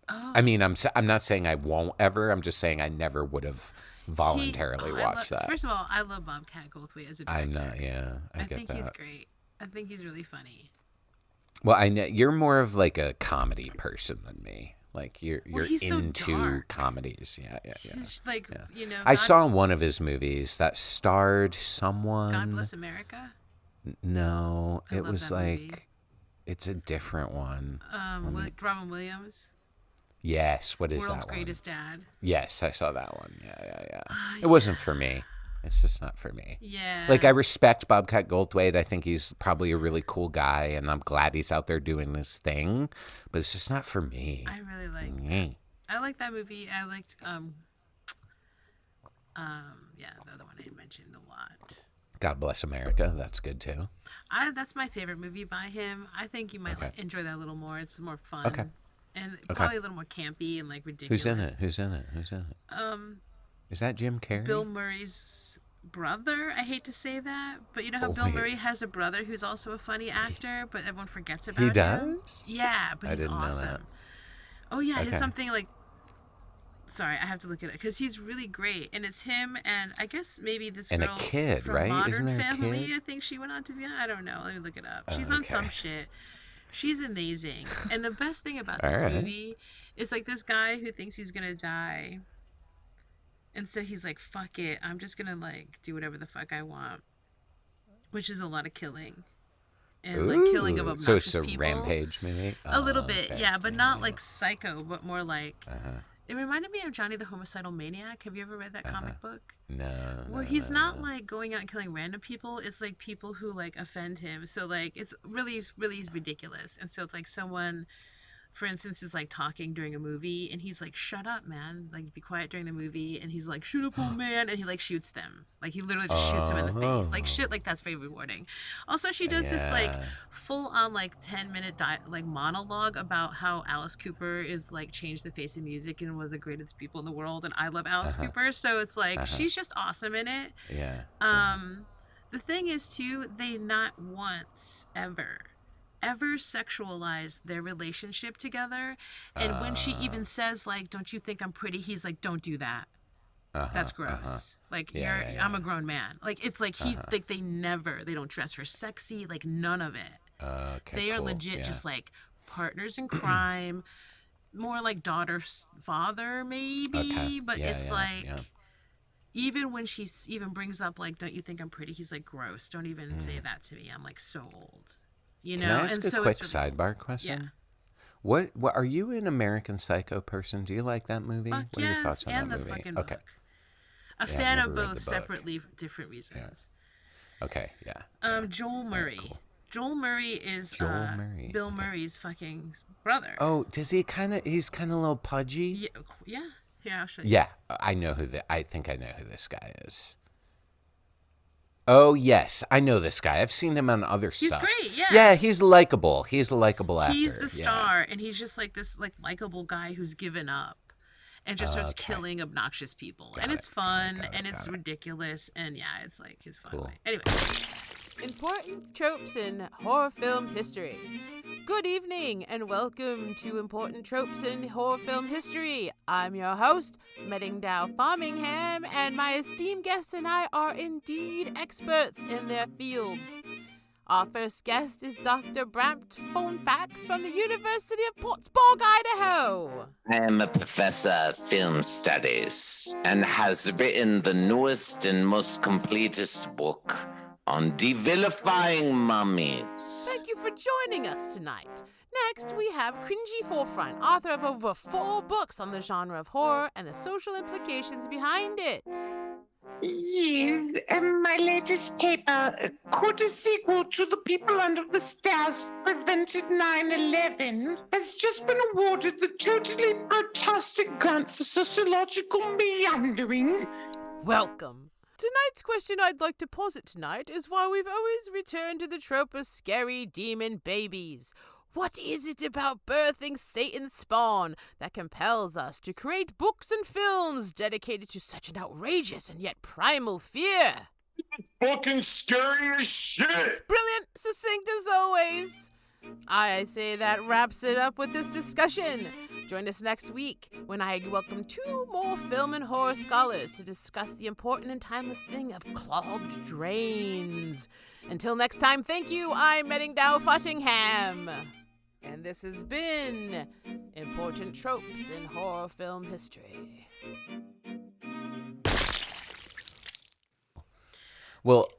Oh. I mean, I'm not saying I won't ever. I'm just saying I never would have voluntarily watched that. First of all, I love Bobcat Goldthwait as a director. I'm not. Yeah, I get think that. he's great. I think he's really funny. Well, I know you're more of a comedy person than me. You're he's so into dark. comedies. Yeah. He's I saw one of his movies that starred someone. God Bless America. No, I it love was that movie. it's a different one. Robin Williams. Yes, what is World's that one? Greatest Dad. Yes, I saw that one. Yeah. It wasn't for me. It's just not for me. Yeah. I respect Bobcat Goldthwait. I think he's probably a really cool guy, and I'm glad he's out there doing this thing. But it's just not for me. I really like. I like that movie. I liked the other one I mentioned a lot. God Bless America. That's good too. That's my favorite movie by him. I think you might enjoy that a little more. It's more fun. Okay. And probably a little more campy and ridiculous. Who's in it? Is that Jim Carrey? Bill Murray's brother. I hate to say that, but you know how Bill Murray has a brother who's also a funny actor, but everyone forgets about him. He does? Yeah, but he's awesome. Know that. Oh yeah, it's something Sorry, I have to look it up because he's really great, and it's him and I guess maybe this and girl a kid, from right? Modern Isn't there Family. a kid? I think she went on to be. I don't know. Let me look it up. She's on some shit. She's amazing, and the best thing about this movie is this guy who thinks he's gonna die, and so he's like, "Fuck it, I'm just gonna do whatever the fuck I want," which is a lot of killing. And killing of obnoxious so it's a people. Rampage movie? A little bit, yeah, but not Psycho, but more It reminded me of Johnny the Homicidal Maniac. Have you ever read that comic book? No. Where he's not going out and killing random people. It's people who offend him. So it's really ridiculous. And so it's someone, for instance, is talking during a movie and he's shut up, man. Be quiet during the movie. And he's shut up, old man. And he shoots them. He literally just shoots him in the face. Shit that's very rewarding. Also, she does this full on 10-minute monologue about how Alice Cooper is changed the face of music and was the greatest people in the world. And I love Alice Cooper. So it's she's just awesome in it. Yeah. The thing is too, they not once ever sexualize their relationship together. And when she even says don't you think I'm pretty, he's don't do that. That's gross. I'm a grown man. It's they don't dress her sexy, none of it. Okay, they are legit just partners in crime, more daughter father maybe, but it's even when she even brings up don't you think I'm pretty, he's gross, don't even say that to me, I'm so old. Can I ask a quick sidebar question? Yeah. What are you an American Psycho person? Do you like that movie? What are your thoughts on and that the movie? fucking book. A fan of both separately for different reasons. Yeah. Okay, yeah. Joel Murray. Cool. Joel Murray is Bill Murray's fucking brother. Oh, does he he's kind of a little pudgy? Yeah. Here, I'll show you. Yeah, I think I know who this guy is. Oh, yes. I know this guy. I've seen him on other stuff. He's great, yeah. Yeah, he's likable. He's a likable actor. He's the star, and he's just like this likable guy who's given up and just starts killing obnoxious people. And it's fun, and it's ridiculous, and yeah, it's like his fun way. Anyway. Important tropes in horror film history. Good evening and welcome to Important Tropes in Horror Film History. I'm your host, Meddingdow Farmingham, and my esteemed guests and I are indeed experts in their fields. Our first guest is Dr. Brampt Phonefax from the University of Pittsburgh, Idaho. I am a professor of film studies and has written the newest and most completest book on devilifying mummies. Thank you for joining us tonight. Next, we have Cringy Forefront, author of over 4 books on the genre of horror and the social implications behind it. Yes, my latest paper, quote a sequel to The People Under the Stairs Prevented 9/11, has just been awarded the totally fantastic grant for sociological meandering. Welcome. Tonight's question I'd like to posit tonight is why we've always returned to the trope of scary demon babies. What is it about birthing Satan's spawn that compels us to create books and films dedicated to such an outrageous and yet primal fear? It's fucking scary as shit. Brilliant, succinct as always. I say that wraps it up with this discussion. Join us next week when I welcome 2 more film and horror scholars to discuss the important and timeless thing of clogged drains. Until next time, thank you. I'm Meddingdow Farmingham. And this has been Important Tropes in Horror Film History. Well,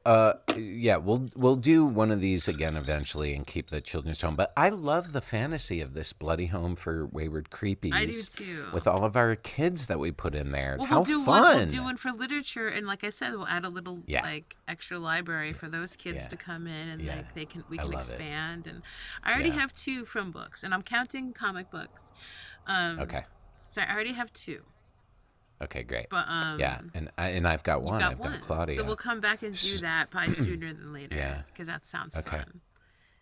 yeah, we'll do one of these again eventually and keep the children's home. But I love the fantasy of this bloody home for Wayward Creepies. I do too. With all of our kids that we put in there. Well, How fun! We'll do one for literature, and like I said, we'll add a little like extra library for those kids to come in, and like we can expand. And I already have 2 from books, and I'm counting comic books. Okay. So I already have 2. Okay, great. But and I've got one. I've got Claudia. So we'll come back and do that probably sooner than later. Yeah, because that sounds fun.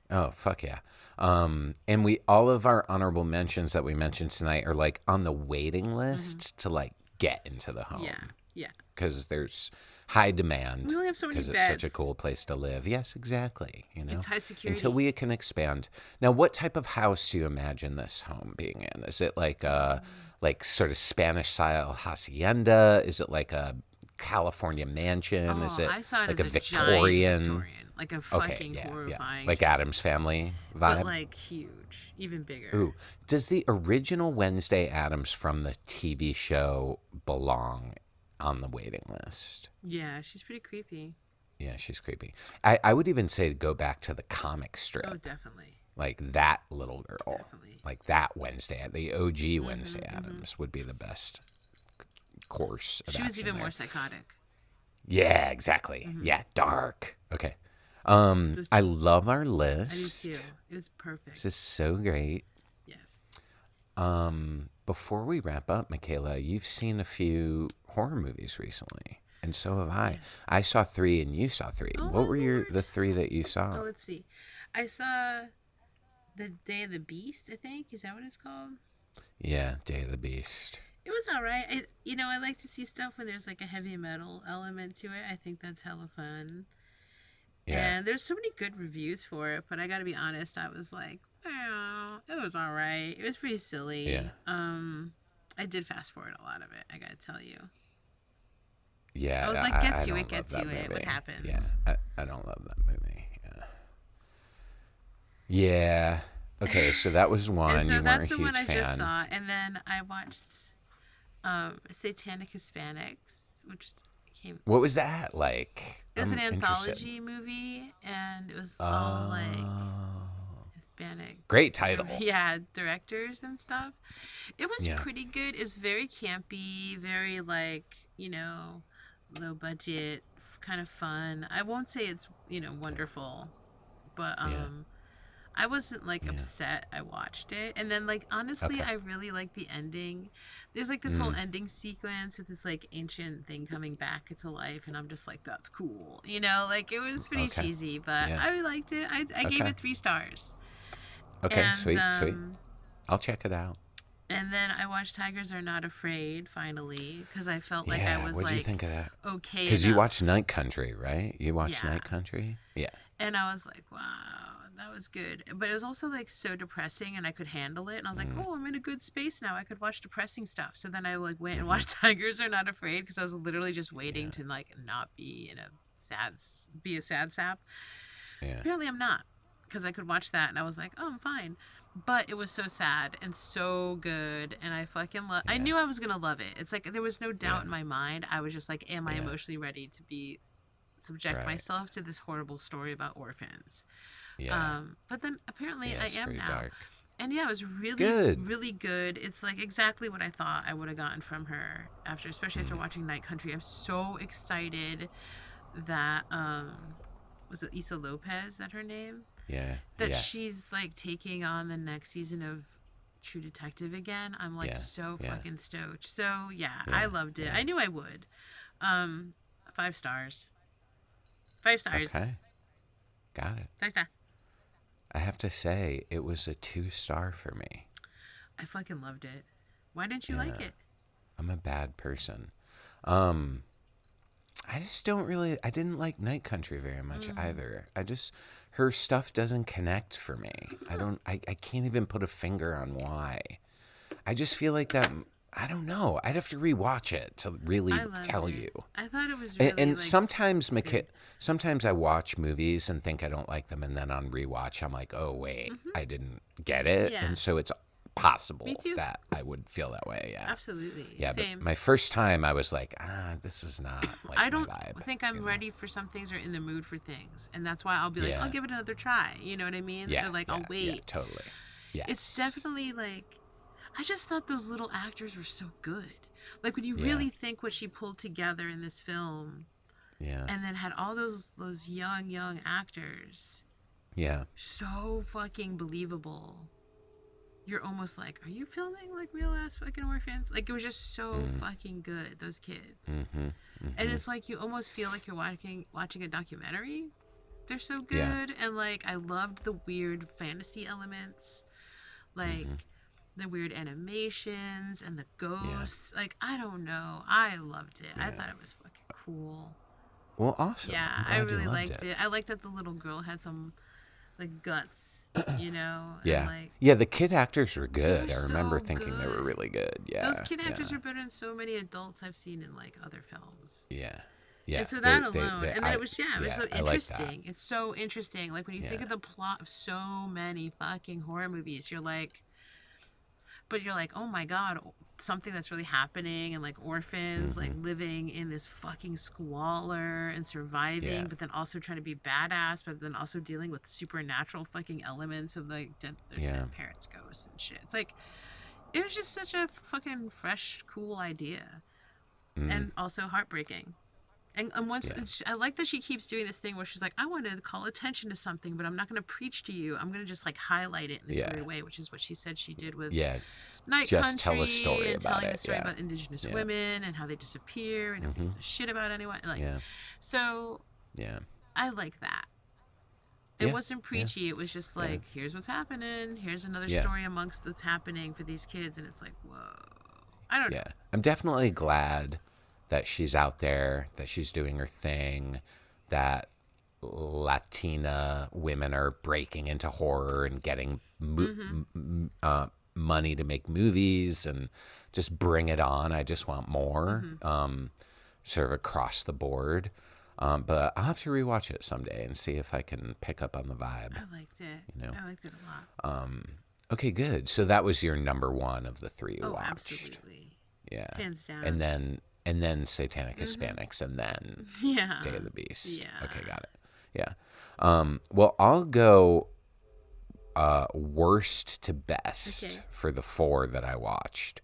Oh fuck yeah! And we all of our honorable mentions that we mentioned tonight are like on the waiting list to like get into the home. Yeah. Because there's high demand. We only have so many beds. Because it's such a cool place to live. Yes, exactly. You know, it's high security until we can expand. Now, what type of house do you imagine this home being in? Is it like like sort of Spanish-style hacienda? Is it like a California mansion? Is it I saw it like as a Victorian, like a fucking horrifying, like Addams Family vibe, but like huge, even bigger. Ooh, does the original Wednesday Addams from the TV show belong on the waiting list? Yeah, she's pretty creepy. Yeah, she's creepy. I would even say to go back to the comic strip. Oh, definitely. Like that little girl. Definitely. Like that Wednesday, the OG Wednesday Addams would be the best course of She was action even there. more psychotic. Yeah, exactly. Yeah, dark. Okay. I love our list. I do too. It was perfect. This is so great. Yes. Before we wrap up, Micaela, you've seen a few horror movies recently, and so have I. I saw 3 and you saw 3. What were the 3 that you saw? Oh, let's see. I saw The Day of the Beast, I think. Is that what it's called? Yeah, Day of the Beast. It was all right. I like to see stuff when there's like a heavy metal element to it. I think that's hella fun. Yeah. And there's so many good reviews for it, but I got to be honest, I was like, oh, it was all right. It was pretty silly. Yeah. I did fast forward a lot of it, I got to tell you. Yeah. I was like, get to it. What happens? Yeah, I don't love that movie. Yeah. Okay, so that was one. And so you that's weren't a the huge one I fan. just saw. And then I watched Satanic Hispanics, which came... What was that like? It was I'm an interested. anthology movie, and it was all like Hispanic. Great title. Yeah, directors and stuff. It was pretty good. It's very campy, very like, low budget, kind of fun. I won't say it's, wonderful, but I wasn't like upset I watched it. And then like honestly, I really like the ending. There's like this whole ending sequence with this like ancient thing coming back into life, and I'm just like, that's cool. You know, like it was pretty cheesy, but I really liked it. I gave it 3 stars. Okay, And, sweet. I'll check it out. And then I watched Tigers Are Not Afraid finally, because I felt like I was what'd like, you think of that? Okay, because you watched Night Country, right? You watched Night Country? Yeah. And I was like, wow, that was good. But it was also like so depressing, and I could handle it. And I was like, oh, I'm in a good space now. I could watch depressing stuff. So then I like went and watched Tigers Are Not Afraid, because I was literally just waiting to like not be in a sad sap. Yeah. Apparently I'm not, because I could watch that and I was like, oh, I'm fine. But it was so sad and so good, and I fucking love. I knew I was gonna love it. It's like there was no doubt in my mind. I was just like, am I emotionally ready to subject myself to this horrible story about orphans? Yeah. But then apparently I am now. Dark. And yeah, it was really good. It's like exactly what I thought I would have gotten from her especially after watching Night Country. I'm so excited that was it Issa Lopez? Is that her name? Yeah. That she's like taking on the next season of True Detective again. I'm like so fucking stoked. So I loved it. I knew I would. 5 stars. 5 stars. Okay. Got it. 5 stars. I have to say, it was a 2-star for me. I fucking loved it. Why didn't you like it? I'm a bad person. I just I didn't like Night Country very much either. Her stuff doesn't connect for me. I can't even put a finger on why. I just feel like that, I don't know. I'd have to rewatch it to really tell you. I thought it was really And like, sometimes I watch movies and think I don't like them, and then on rewatch I'm like, oh wait, I didn't get it. Yeah. And so it's possible Me too. that I would feel that way. Yeah. Absolutely. Yeah, Same. but my first time I was like, this is not like I don't my vibe, think I'm ready for some things or in the mood for things. And that's why I'll be like, I'll give it another try. You know what I mean? Yeah. Or like, I'll wait. Yeah, totally. Yeah. It's definitely like, I just thought those little actors were so good. Like when you really think what she pulled together in this film. Yeah. And then had all those young actors. Yeah. So fucking believable. You're almost like, are you filming like real ass fucking orphans? Like it was just so fucking good, those kids. And it's like you almost feel like you're watching a documentary. They're so good. Yeah. And like I loved the weird fantasy elements. Like the weird animations and the ghosts. Like I don't know. I loved it. I thought it was fucking cool. Well, awesome. Yeah, I'm I glad you really loved liked it. I liked that the little girl had some like guts, you know? Yeah. And, like, yeah, the kid actors were good. They're I remember so thinking they were good. really good. Yeah. those kid actors are better than so many adults I've seen in like other films. Yeah. Yeah. And so that alone, and then it was so I like that. interesting. It's so interesting. Like when you think of the plot of so many fucking horror movies, you're like, oh my god, something that's really happening, and like orphans like living in this fucking squalor and surviving, but then also trying to be badass, but then also dealing with supernatural fucking elements of like their dead parents' ghosts and shit. It's like it was just such a fucking fresh, cool idea, and also heartbreaking. And once I like that she keeps doing this thing where she's like, I want to call attention to something, but I'm not going to preach to you. I'm going to just like highlight it in this weird way, which is what she said she did with Night just Country, tell a story and about telling it. a story Yeah. about Indigenous women and how they disappear and nobody gives a shit about anyone. Like, so I like that. It wasn't preachy. It was just like, here's what's happening. Here's another story amongst what's happening for these kids, and it's like, whoa. I don't know. I'm definitely glad that she's out there, that she's doing her thing, that Latina women are breaking into horror and getting money to make movies, and just bring it on. I just want more, sort of across the board. But I'll have to rewatch it someday and see if I can pick up on the vibe. I liked it. You know? I liked it a lot. Okay, good. So that was your number one of the 3 you Oh, watched. absolutely. Yeah. Hands down. And then Satanic Hispanics, and then Day of the Beast. Yeah. Okay, got it. Yeah. Well, I'll go worst to best for the 4 that I watched.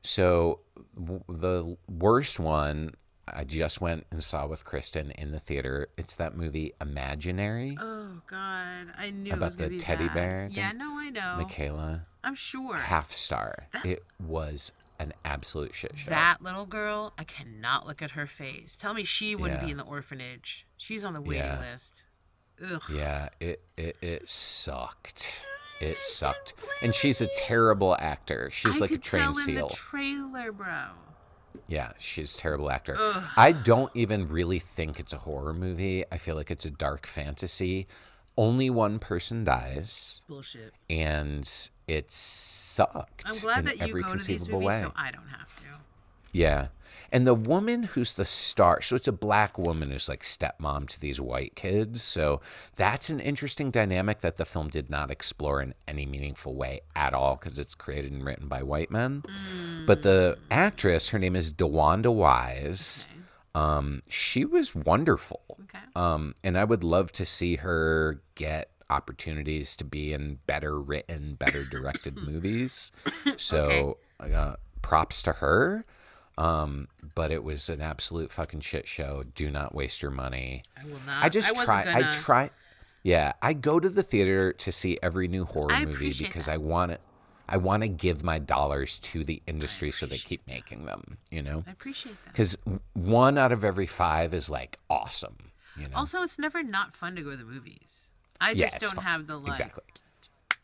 So the worst one I just went and saw with Kristen in the theater. It's that movie Imaginary. Oh God, I knew it about was gonna the be teddy bad. bear Yeah, thing. no, I know. Micaela, I'm sure. half star. It was an absolute shit show. That little girl, I cannot look at her face. Tell me she wouldn't Yeah. be in the orphanage. She's on the waiting list. Ugh. Yeah, it sucked. It sucked. And she's a terrible actor. She's like a trained seal. I could tell in the trailer, bro. Yeah, she's a terrible actor. Ugh. I don't even really think it's a horror movie. I feel like it's a dark fantasy. Only one person dies. Bullshit. And it sucked. I'm glad in that you every go to these conceivable movies way. so I don't have to. Yeah. And the woman who's the star, so it's a black woman who's like stepmom to these white kids. So that's an interesting dynamic that the film did not explore in any meaningful way at all because it's created and written by white men. But the actress, her name is DeWanda Wise. Okay. She was wonderful. Okay. And I would love to see her get opportunities to be in better written, better directed movies. So props to her. But it was an absolute fucking shit show. Do not waste your money. I will not. I try. Yeah, I go to the theater to see every new horror movie appreciate because that. I want to give my dollars to the industry so they keep making them, you know? I appreciate that. Because 1 out of every 5 is like awesome, you know? Also, it's never not fun to go to the movies. I just it's don't fun. have the like. Exactly.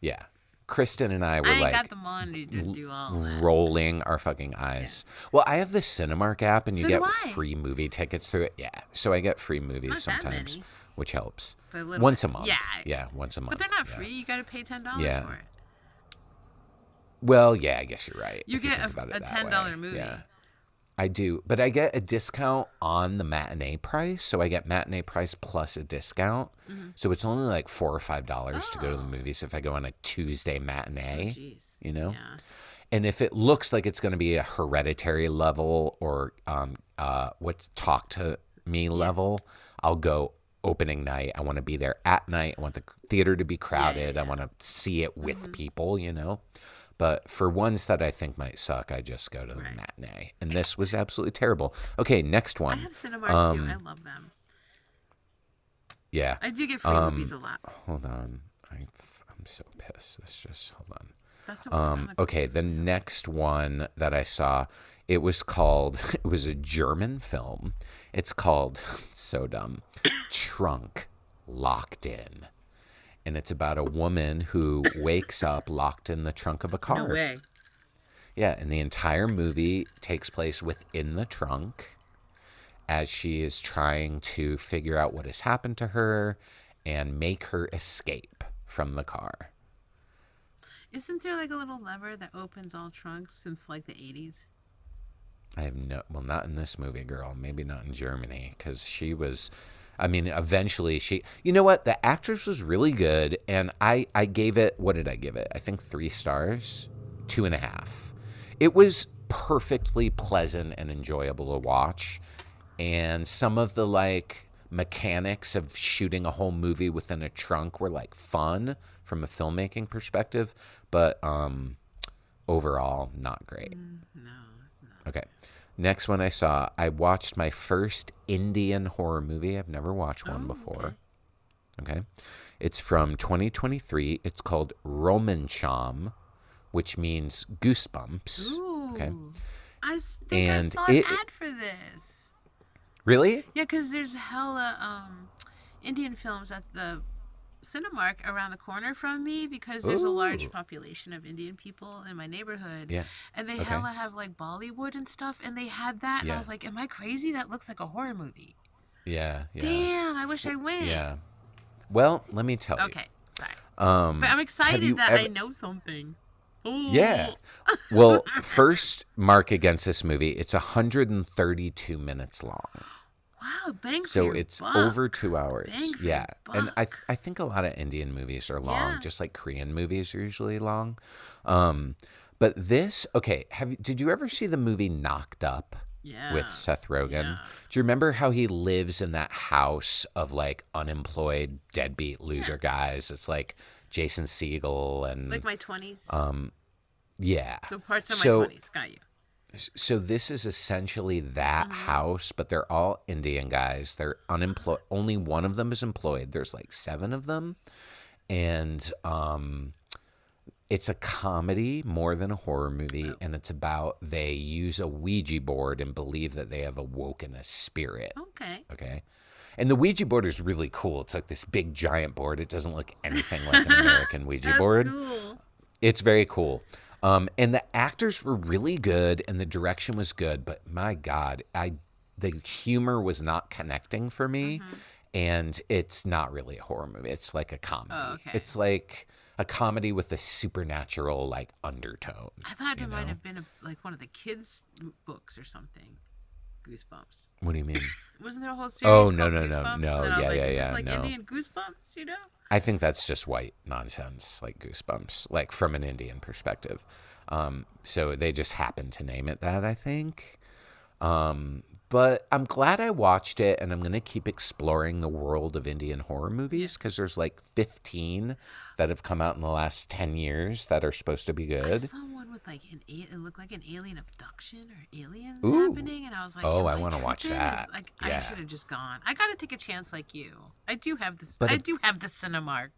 Yeah. Kristen and I were I ain't like got the money to do all that. rolling our fucking eyes. Well, I have the Cinemark app and you So get do I. free movie tickets through it. Yeah. So I get free movies Not that sometimes, many. which helps. But a little Once bit. a month. Yeah. Yeah, once a month. But they're not yeah. free. You got to pay $10 Yeah. for it. Well, yeah, I guess you're right. You if get think about it a that $10 way. movie. Yeah. I do, but I get a discount on the matinee price. So I get matinee price plus a discount. So it's only like $4 or $5 to go to the movies if I go on a Tuesday matinee. Jeez. You know? Yeah. And if it looks like it's going to be a Hereditary level or what's Talk to Me level, I'll go opening night. I want to be there at night. I want the theater to be crowded. I want to see it with people, you know? But for ones that I think might suck, I just go to the matinee. And this was absolutely terrible. Okay, next I one. have Cinemark too. I love them. Yeah. I do get free movies a lot. Hold on. I'm so pissed. Let's just hold on. That's okay. Okay, the next one that I saw, it was a German film. It's called, so dumb, Trunk Locked In. And it's about a woman who wakes up locked in the trunk of a car. No way. Yeah, and the entire movie takes place within the trunk as she is trying to figure out what has happened to her and make her escape from the car. Isn't there like a little lever that opens all trunks since like the 80s? I have not in this movie, girl. Maybe not in Germany, because eventually you know what? The actress was really good, and I gave it, what did I give it? I think 3 stars, 2.5. It was perfectly pleasant and enjoyable to watch, and some of the like mechanics of shooting a whole movie within a trunk were like fun from a filmmaking perspective, but overall not great. No, it's not. Okay. Next one I watched my first Indian horror movie. I've never watched one before. Okay. It's from 2023. It's called Romancham, which means goosebumps. Ooh. Okay. I think I saw an ad for this. Really? Yeah, because there's hella Indian films at the Cinemark around the corner from me because there's a large population of Indian people in my neighborhood. Yeah. And they hella have like Bollywood and stuff, and they had that, and I was like, am I crazy? That looks like a horror movie. Yeah. Damn, I wish I went. Yeah. Well, let me tell you. Okay, sorry. But I'm excited that I know something. Ooh. Yeah. Well, first mark against this movie, it's 132 minutes long. Wow, bang for So your it's buck. over 2 hours. Bang for Yeah. your And I buck. think a lot of Indian movies are long, Yeah. just like Korean movies are usually long. But this, okay, did you ever see the movie Knocked Up? Yeah. With Seth Rogen. Yeah. Do you remember how he lives in that house of like unemployed deadbeat loser guys? It's like Jason Segel and Like my 20s. yeah. So parts of my So- 20s. Got you. So this is essentially that house, but they're all Indian guys. They're unemployed. Only one of them is employed. There's like 7 of them. And it's a comedy more than a horror movie. And it's about they use a Ouija board and believe that they have awoken a spirit. Okay. And the Ouija board is really cool. It's like this big giant board. It doesn't look anything like an American Ouija board. Cool. It's very cool. And the actors were really good and the direction was good, but my God, the humor was not connecting for me. And it's not really a horror movie. It's like a comedy. Oh, okay. It's like a comedy with a supernatural like undertone. I thought it might have been like one of the kids' books or something. Goosebumps. What do you mean? Wasn't there a whole series Oh, called no. Goosebumps? And then I was like, is this like no. Indian Goosebumps, you know? I think that's just white nonsense, like Goosebumps, like from an Indian perspective. So they just happened to name it that, I think. But I'm glad I watched it, and I'm going to keep exploring the world of Indian horror movies because there's like 15 that have come out in the last 10 years that are supposed to be good. I saw one with like it looked like an alien abduction or aliens happening, and I was like, oh, am I want to watch that. Like, yeah. I should have just gone. I got to take a chance like you. I do have this. I do have the Cinemark.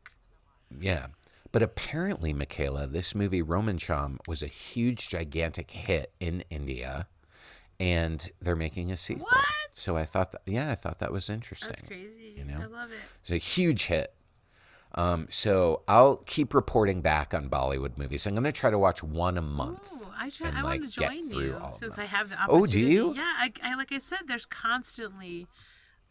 Yeah. But apparently, Micaela, this movie, Roman Cham, was a huge, gigantic hit in India. And they're making a sequel. What? So I thought that was interesting. That's crazy. You know? I love it. It's a huge hit. So I'll keep reporting back on Bollywood movies. I'm going to try to watch one a month. Ooh, I want to join you since I have the Oh, opportunity. do you? Yeah, I like I said, there's constantly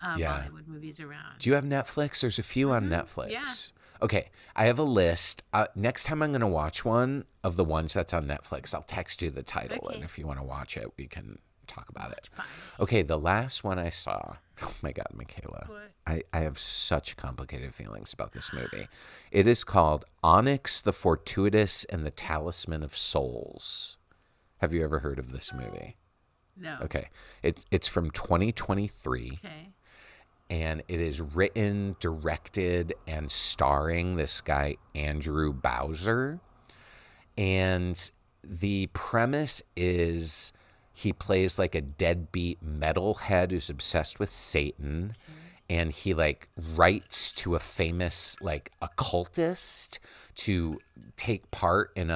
Bollywood movies around. Do you have Netflix? There's a few on Netflix. Yeah. Okay, I have a list. Next time I'm going to watch one of the ones that's on Netflix, I'll text you the title. Okay. And if you want to watch it, we can talk about it. Fine. Okay, the last one I saw, oh my God, Micaela. What? I have such complicated feelings about this movie. It is called Onyx, the Fortuitous, and the Talisman of Souls. Have you ever heard of this movie? No. Okay. It's from 2023. Okay. And it is written, directed, and starring this guy, Andrew Bowser. And the premise is he plays like a deadbeat metalhead who's obsessed with Satan. And he like writes to a famous like occultist to take part in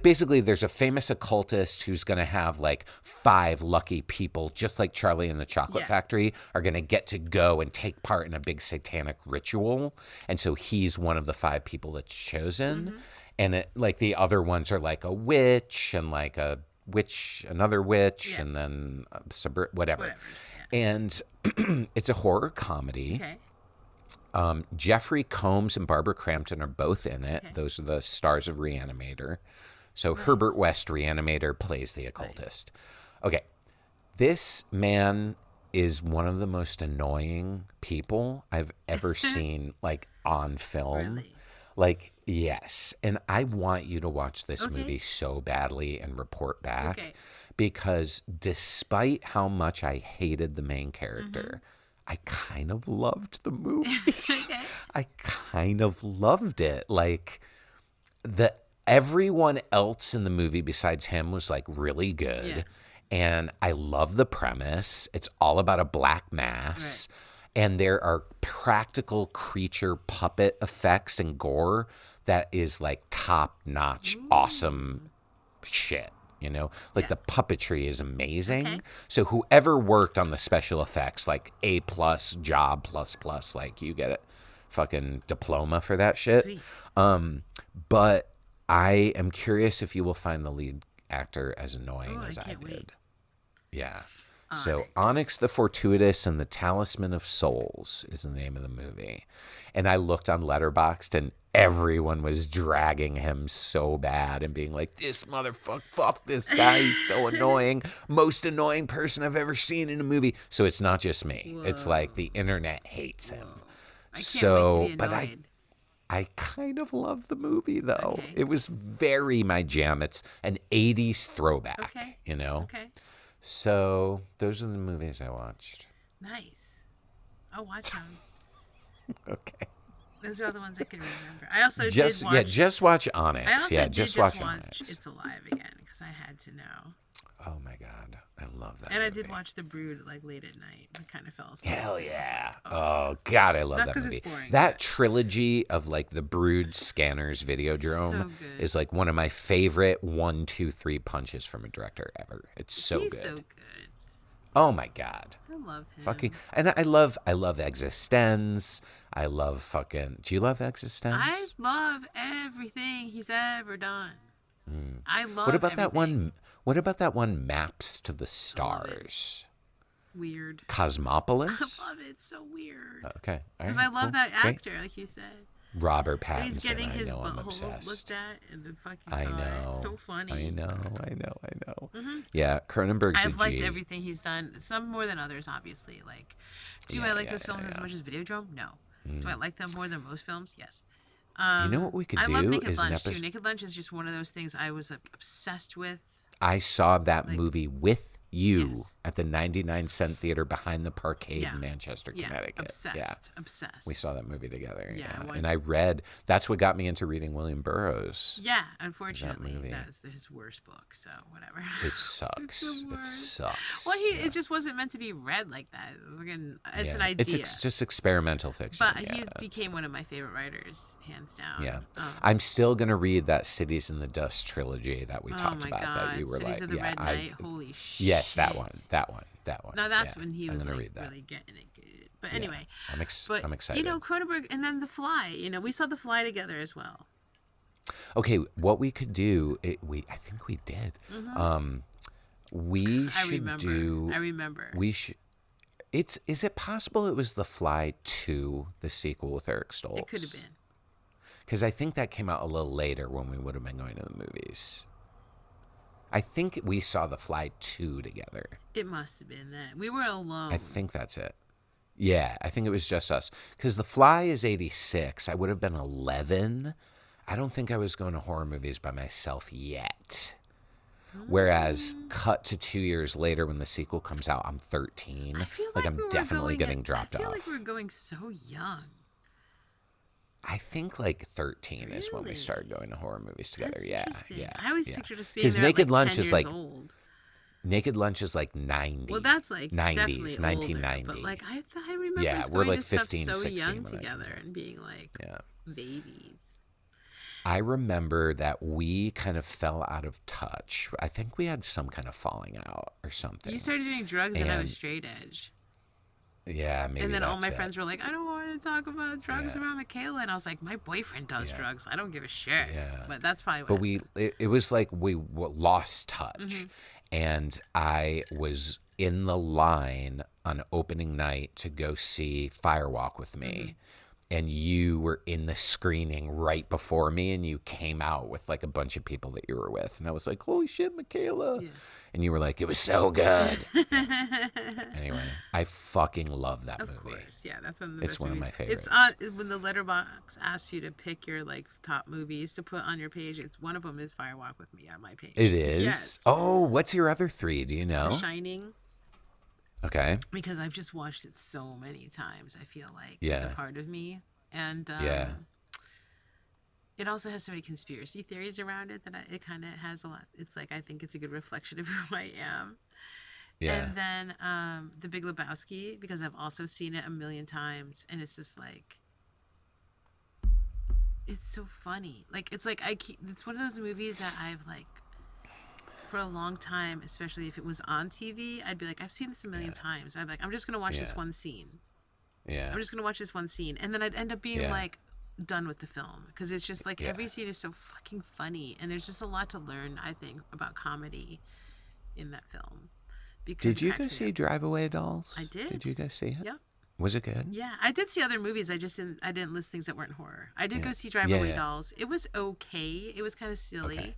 basically there's a famous occultist who's going to have like 5 lucky people, just like Charlie and the Chocolate Factory, are going to get to go and take part in a big satanic ritual. And so he's one of the 5 people that's chosen. And it, like the other ones are like a witch and like a witch, another witch, and then whatever. And it's a horror comedy. Okay. Jeffrey Combs and Barbara Crampton are both in it. Okay. Those are the stars of Reanimator. So Herbert West, Reanimator, plays the occultist. Okay. This man is one of the most annoying people I've ever seen, like, on film. Really? Like, yes. And I want you to watch this movie so badly and report back. Okay. Because despite how much I hated the main character, I kind of loved the movie. I kind of loved it. Like, everyone else in the movie besides him was like really good. Yeah. And I love the premise. It's all about a black mass. Right. And there are practical creature puppet effects and gore that is like top-notch, awesome shit. You know, like the puppetry is amazing. Okay. So whoever worked on the special effects, like A+, job ++, like you get a fucking diploma for that shit. Sweet. But I am curious if you will find the lead actor as annoying as I did. Wait. Yeah. So Onyx the Fortuitous and the Talisman of Souls is the name of the movie. And I looked on Letterboxd and everyone was dragging him so bad and being like, this motherfucker, fuck this guy, he's so annoying. Most annoying person I've ever seen in a movie. So it's not just me. Whoa. It's like the internet hates him. I can't wait to be but annoyed. I kind of love the movie though. Okay. It was very my jam. It's an 80s throwback, you know? Okay. So those are the movies I watched. Nice. I'll watch them. Okay. Those are all the ones I can remember. I also just did watch. just watch Onyx. I also yeah, did just watch watch Onyx. It's Alive again because I had to know. Oh my God, I love that. And movie. I did watch The Brood like late at night. I kind of fell asleep. Hell yeah! Oh God, I love Not that 'cause movie. it's boring, That but- trilogy of like the Brood Scanners Videodrome So good. is like one of my favorite 1, 2, 3 punches from a director ever. It's so He's good. so good. Oh my God. I love him. Fucking, and I love Existenz. I love fucking. Do you love Existenz? I love everything he's ever done. I love. What about that everything. one? What about that one? Maps to the love it. Stars. Weird. Cosmopolis. I love it. It's so weird. Okay. Because I love that Great. actor, like you said. Robert And he's Pattinson. getting his I know. I'm butthole obsessed. looked at in the fucking I car. know. It's so funny. I know. Yeah, Cronenberg's I've a liked G. everything he's done. Some more than others, obviously. Like, do I like those films as much as Videodrome? No. Do I like them more than most films? Yes. You know what we could I love do Naked is an Lunch episode. too. Naked Lunch is just one of those things I was obsessed with. I saw that Like- movie with you Yes. at the 99-cent theater behind the Parkade Yeah. in Manchester, Yeah, Connecticut. obsessed. Yeah, Obsessed. we saw that movie together. Yeah, Yeah, one- and I read. That's what got me into reading William Burroughs. Yeah, unfortunately, movie. that's his worst book. So whatever. It sucks. the It worst. sucks. Well, Yeah. it just wasn't meant to be read like that. It's Yeah. an idea. It's just experimental fiction. but yeah, he it's- became one of my favorite writers, hands down. Yeah, Um, I'm still gonna read that Cities in the Dust trilogy that we oh talked my about. God, That you were Cities like, of the yeah, Red Knight. Holy shit. yes, that one. Now that's yeah, when he I'm was gonna like read that. really getting it good. But Yeah, anyway, I'm but excited. you know Cronenberg, and then The Fly. You know, we saw The Fly together as well. Okay, what we could do, I think we did. We I should remember. do. I remember. We should. Is it possible it was The Fly 2, the sequel with Eric Stoltz? It could have been. Because I think that came out a little later when we would have been going to the movies. I think we saw The Fly 2 together. It must have been that. We were alone. I think that's it. Yeah, I think it was just us. Because The Fly is 86. I would have been 11. I don't think I was going to horror movies by myself yet. Whereas, cut to 2 years later when the sequel comes out, I'm 13. I feel like like I'm we were definitely going getting at- dropped I feel off. like we're going so young. I think like 13 is when we Really? started going to horror movies together. That's Yeah, interesting. yeah. I always yeah. pictured us being 'Cause there at, Naked like, Lunch 10 is years like old. Naked Lunch is like 90. Well, that's like 90s, definitely 1990. older, but like I remember Yeah, us we're going like to stuff 15, so 16 young when I together came. and being like Yeah. babies. I remember that we kind of fell out of touch. I think we had some kind of falling out or something. You started doing drugs and I was And- straight edge. Yeah, maybe. And then all that's my it. friends were like, I don't want to talk about drugs Yeah. around Micaela. And I was like, my boyfriend does Yeah. drugs. I don't give a shit. Yeah. But that's probably But what it was like we lost touch. Mm-hmm. And I was in the line on opening night to go see Firewalk with me. Mm-hmm. And you were in the screening right before me, and you came out with like a bunch of people that you were with. And I was like, holy shit, Micaela. Yeah. And you were like, it was so good. Anyway, I fucking love that Of movie. course, yeah, that's one of the It's best one of movies. my It's favorites. on when the letterbox asks you to pick your like top movies to put on your page. It's one of them is Firewalk with Me on my page. It is? Yes. Oh, what's your other three? Do you The know? Shining, Okay. because I've just watched it so many times. I feel like it's Yeah. a part of me, and Yeah. it also has so many conspiracy theories around it that it kind of has a lot. It's like I think it's a good reflection of who I am. Yeah. And then The Big Lebowski, because I've also seen it a million times, and it's just like it's so funny. Like it's like it's one of those movies that I've like for a long time, especially if it was on TV, I'd be like, I've seen this a million times. I'm like, I'm just gonna watch this Yeah. one scene. Yeah. I'm just gonna watch this one scene, and then I'd end up being Yeah. like done with the film because it's just like Yeah. every scene is so fucking funny, and there's just a lot to learn, I think, about comedy in that film. Because Did it you go cracks me see up. Drive Away Dolls? I did. Did you go see it? Yeah. Was it good? Yeah, I did see other movies. I didn't list things that weren't horror. I did Yeah. go see Drive Yeah, Away yeah. Dolls. It was okay. It was kind of silly, Okay.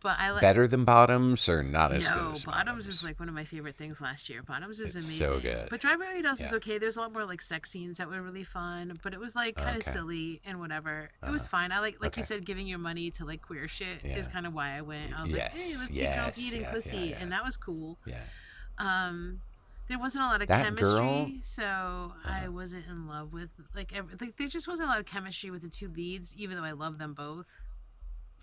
but I like. Better than Bottoms or not as good No, as Bottoms is like one of my favorite things last year. Bottoms is It's amazing. so good. But Drive Away Dolls is Yeah. okay. There's a lot more like sex scenes that were really fun, but it was like kind of Okay. silly and whatever. It was fine. I like Okay. you said, giving your money to like queer shit Yeah. is kind of why I went. I was like, hey, Yes, let's see girls yes, eating yeah, pussy, yeah, yeah. and that was cool. Yeah. There wasn't a lot of That chemistry, girl- so I wasn't in love with like there just wasn't a lot of chemistry with the two leads, even though I love them both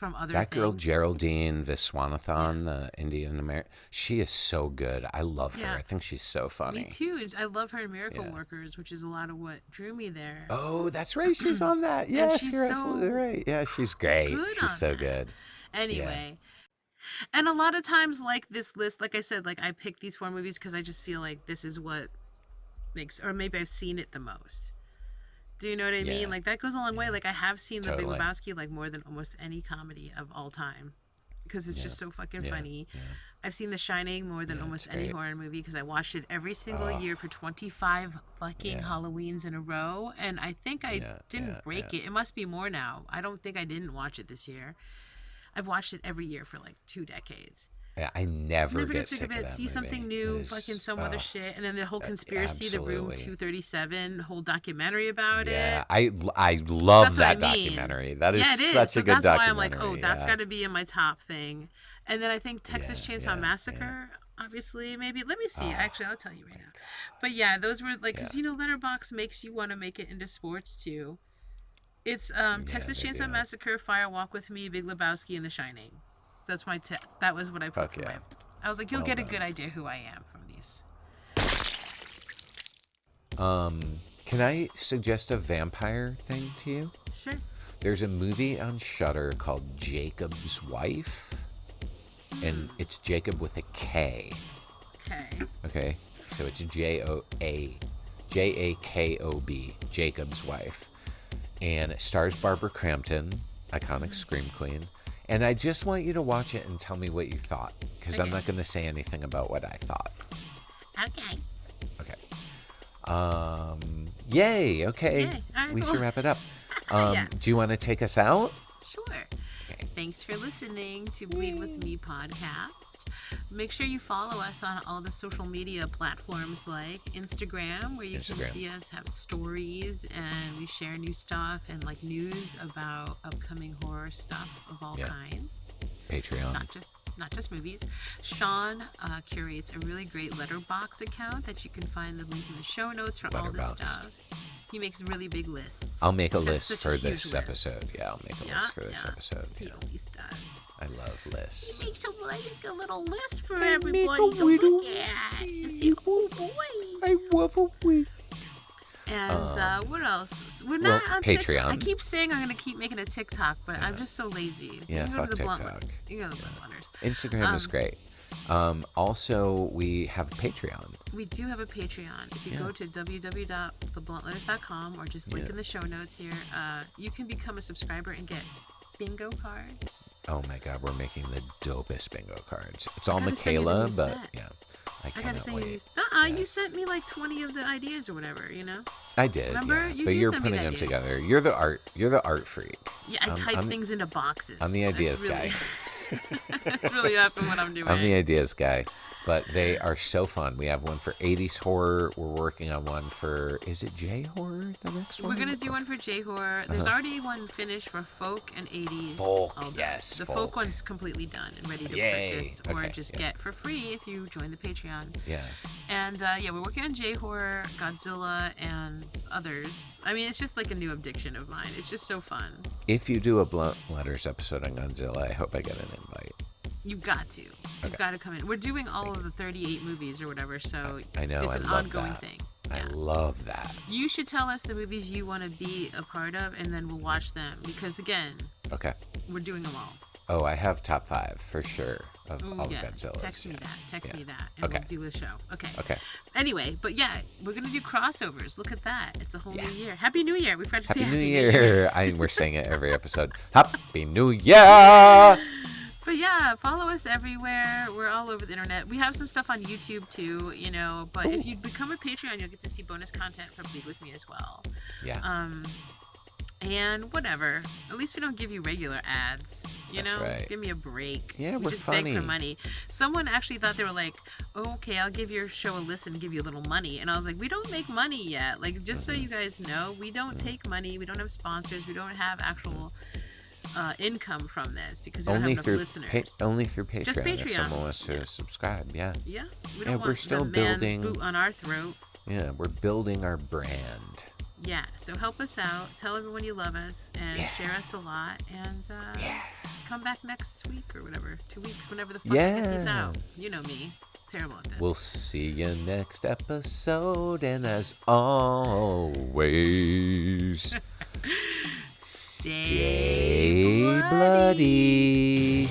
from other That girl, things. Geraldine Viswanathan, the Indian American, she is so good. I love her. Yeah. I think she's so funny. Me too. And I love her in Miracle Yeah. Workers, which is a lot of what drew me there. Oh, that's right. She's on that. Yes, she's you're so absolutely right. Yeah, she's great. good She's on so that. good. Anyway. And a lot of times, like this list, like I said, like I pick these 4 movies because I just feel like this is what makes, or maybe I've seen it the most. Do you know what I Yeah. mean? Like that goes a long way. Like I have seen The Big Totally. Lebowski like more than almost any comedy of all time because it's just so fucking funny. Yeah. I've seen The Shining more than almost any great. horror movie because I watched it every single year for 25 fucking Halloweens in a row, and I think I didn't break it. It must be more now. I don't think I didn't watch it this year. I've watched it every year for like 2 decades. Yeah, I never get sick of it. that See movie. something new, It is- fucking some other shit, and then the whole conspiracy, the Room absolutely. 237, whole documentary about Yeah, it. I love That's what I that mean. documentary. That is Yeah, it is. such So a good that's why documentary. I'm like, oh, that's yeah. got to be in my top thing. And then I think Texas Chainsaw Massacre, obviously, maybe. Let me see. Actually, I'll tell you right now. But yeah, those were like, because Letterboxd makes you want to make it into sports too. It's Texas they Chainsaw do. Massacre, Fire Walk with Me, Big Lebowski, and The Shining. That's my that was what I put Fuck for yeah. my. I was like, you'll Well get a done. good idea who I am from these. Can I suggest a vampire thing to you? Sure. There's a movie on Shudder called Jacob's Wife, and it's Jacob with a K. Okay. Okay, so it's Jakob, Jacob's Wife, and it stars Barbara Crampton, iconic scream queen. And I just want you to watch it and tell me what you thought, because I'm Okay. not going to say anything about what I thought. Okay. Okay. Yay. Okay. Yay. All right, We cool. should wrap it up. Yeah. Do you want to take us out? Sure. Thanks for listening to Bleed With Me podcast. Make sure you follow us on all the social media platforms like Instagram, where you can see us have stories and we share new stuff and like news about upcoming horror stuff of all kinds. Patreon. Not just movies. Sean curates a really great Letterboxd account that you can find the link in the show notes for all this Letterboxd. stuff. He makes really big lists. I'll make a He has list such for huge this list. episode. Yeah, I'll make a list for this episode. He Yeah. always does. I love lists. He makes a little list for everybody to look at and say, oh boy. I love a wish. And what else? We're not on Patreon. TikTok. I keep saying I'm going to keep making a TikTok, but I'm just so lazy. Yeah, You go fuck to the blunt TikTok. You go to the blunt letters. Instagram is great. Also, we have a Patreon. We do have a Patreon. If you go to www.thebluntletters.com or just link in the show notes here, you can become a subscriber and get bingo cards. Oh my god, we're making the dopest bingo cards. It's all gotta send you the Micaela, new but set. yeah. I I gotta cannot say, wait. you sent me like 20 of the ideas or whatever, you know? I did, Remember? yeah. You But did you're send me putting the them ideas. together. You're the art freak. Yeah, I type things into boxes. I'm the ideas That's really, guy. That's really often what I'm doing. I'm the ideas guy. But they are so fun. We have one for 80s horror. We're working on one for, is it J horror, the next one? We're going to do one for J-horror. There's already one finished for folk and 80s. Folk, all done. yes, The folk. folk one's completely done and ready to Yay. purchase or Okay, just yeah. get for free if you join the Patreon. Yeah. And we're working on J-horror, Godzilla, and others. I mean, it's just like a new addiction of mine. It's just so fun. If you do a Blunt Letters episode on Godzilla, I hope I get an invite. You've got to. You've got to come in. We're doing all of the 38 movies or whatever, so I know, it's I an love ongoing that. thing. I Yeah. love that. You should tell us the movies you want to be a part of, and then we'll watch them. Because, again, Okay. we're doing them all. Oh, I have top 5 for sure of Ooh, all the yeah. Godzillas. Text me that. Text Yeah. me that, and Okay. we'll do a show. Okay. Okay. Anyway, but yeah, we're going to do crossovers. Look at that. It's a whole new year. Happy New Year. We forgot to Happy say New Happy Year. We're saying it every episode. Happy New Year. But yeah, follow us everywhere. We're all over the internet. We have some stuff on YouTube too, you know. But if you become a Patreon, you'll get to see bonus content from Bleed With Me as well. Yeah. And whatever. At least we don't give you regular ads. You That's know? right. Give me a break. Yeah, we we're just funny. beg for money. Someone actually thought they were like, oh, okay, I'll give your show a listen, give you a little money. And I was like, we don't make money yet. Like, just so you guys know, we don't take money. We don't have sponsors. We don't have actual income from this because we don't have enough listeners. Only through Patreon. Just If Patreon. someone wants to subscribe, yeah. Yeah, we Yeah, don't we're want still the man's building- boot on our throat. Yeah, we're building our brand. Yeah, so help us out. Tell everyone you love us and share us a lot. And come back next week or whatever. 2 weeks, whenever the fuck I get these out. You know me. Terrible at this. We'll see you next episode. And as always, Stay bloody.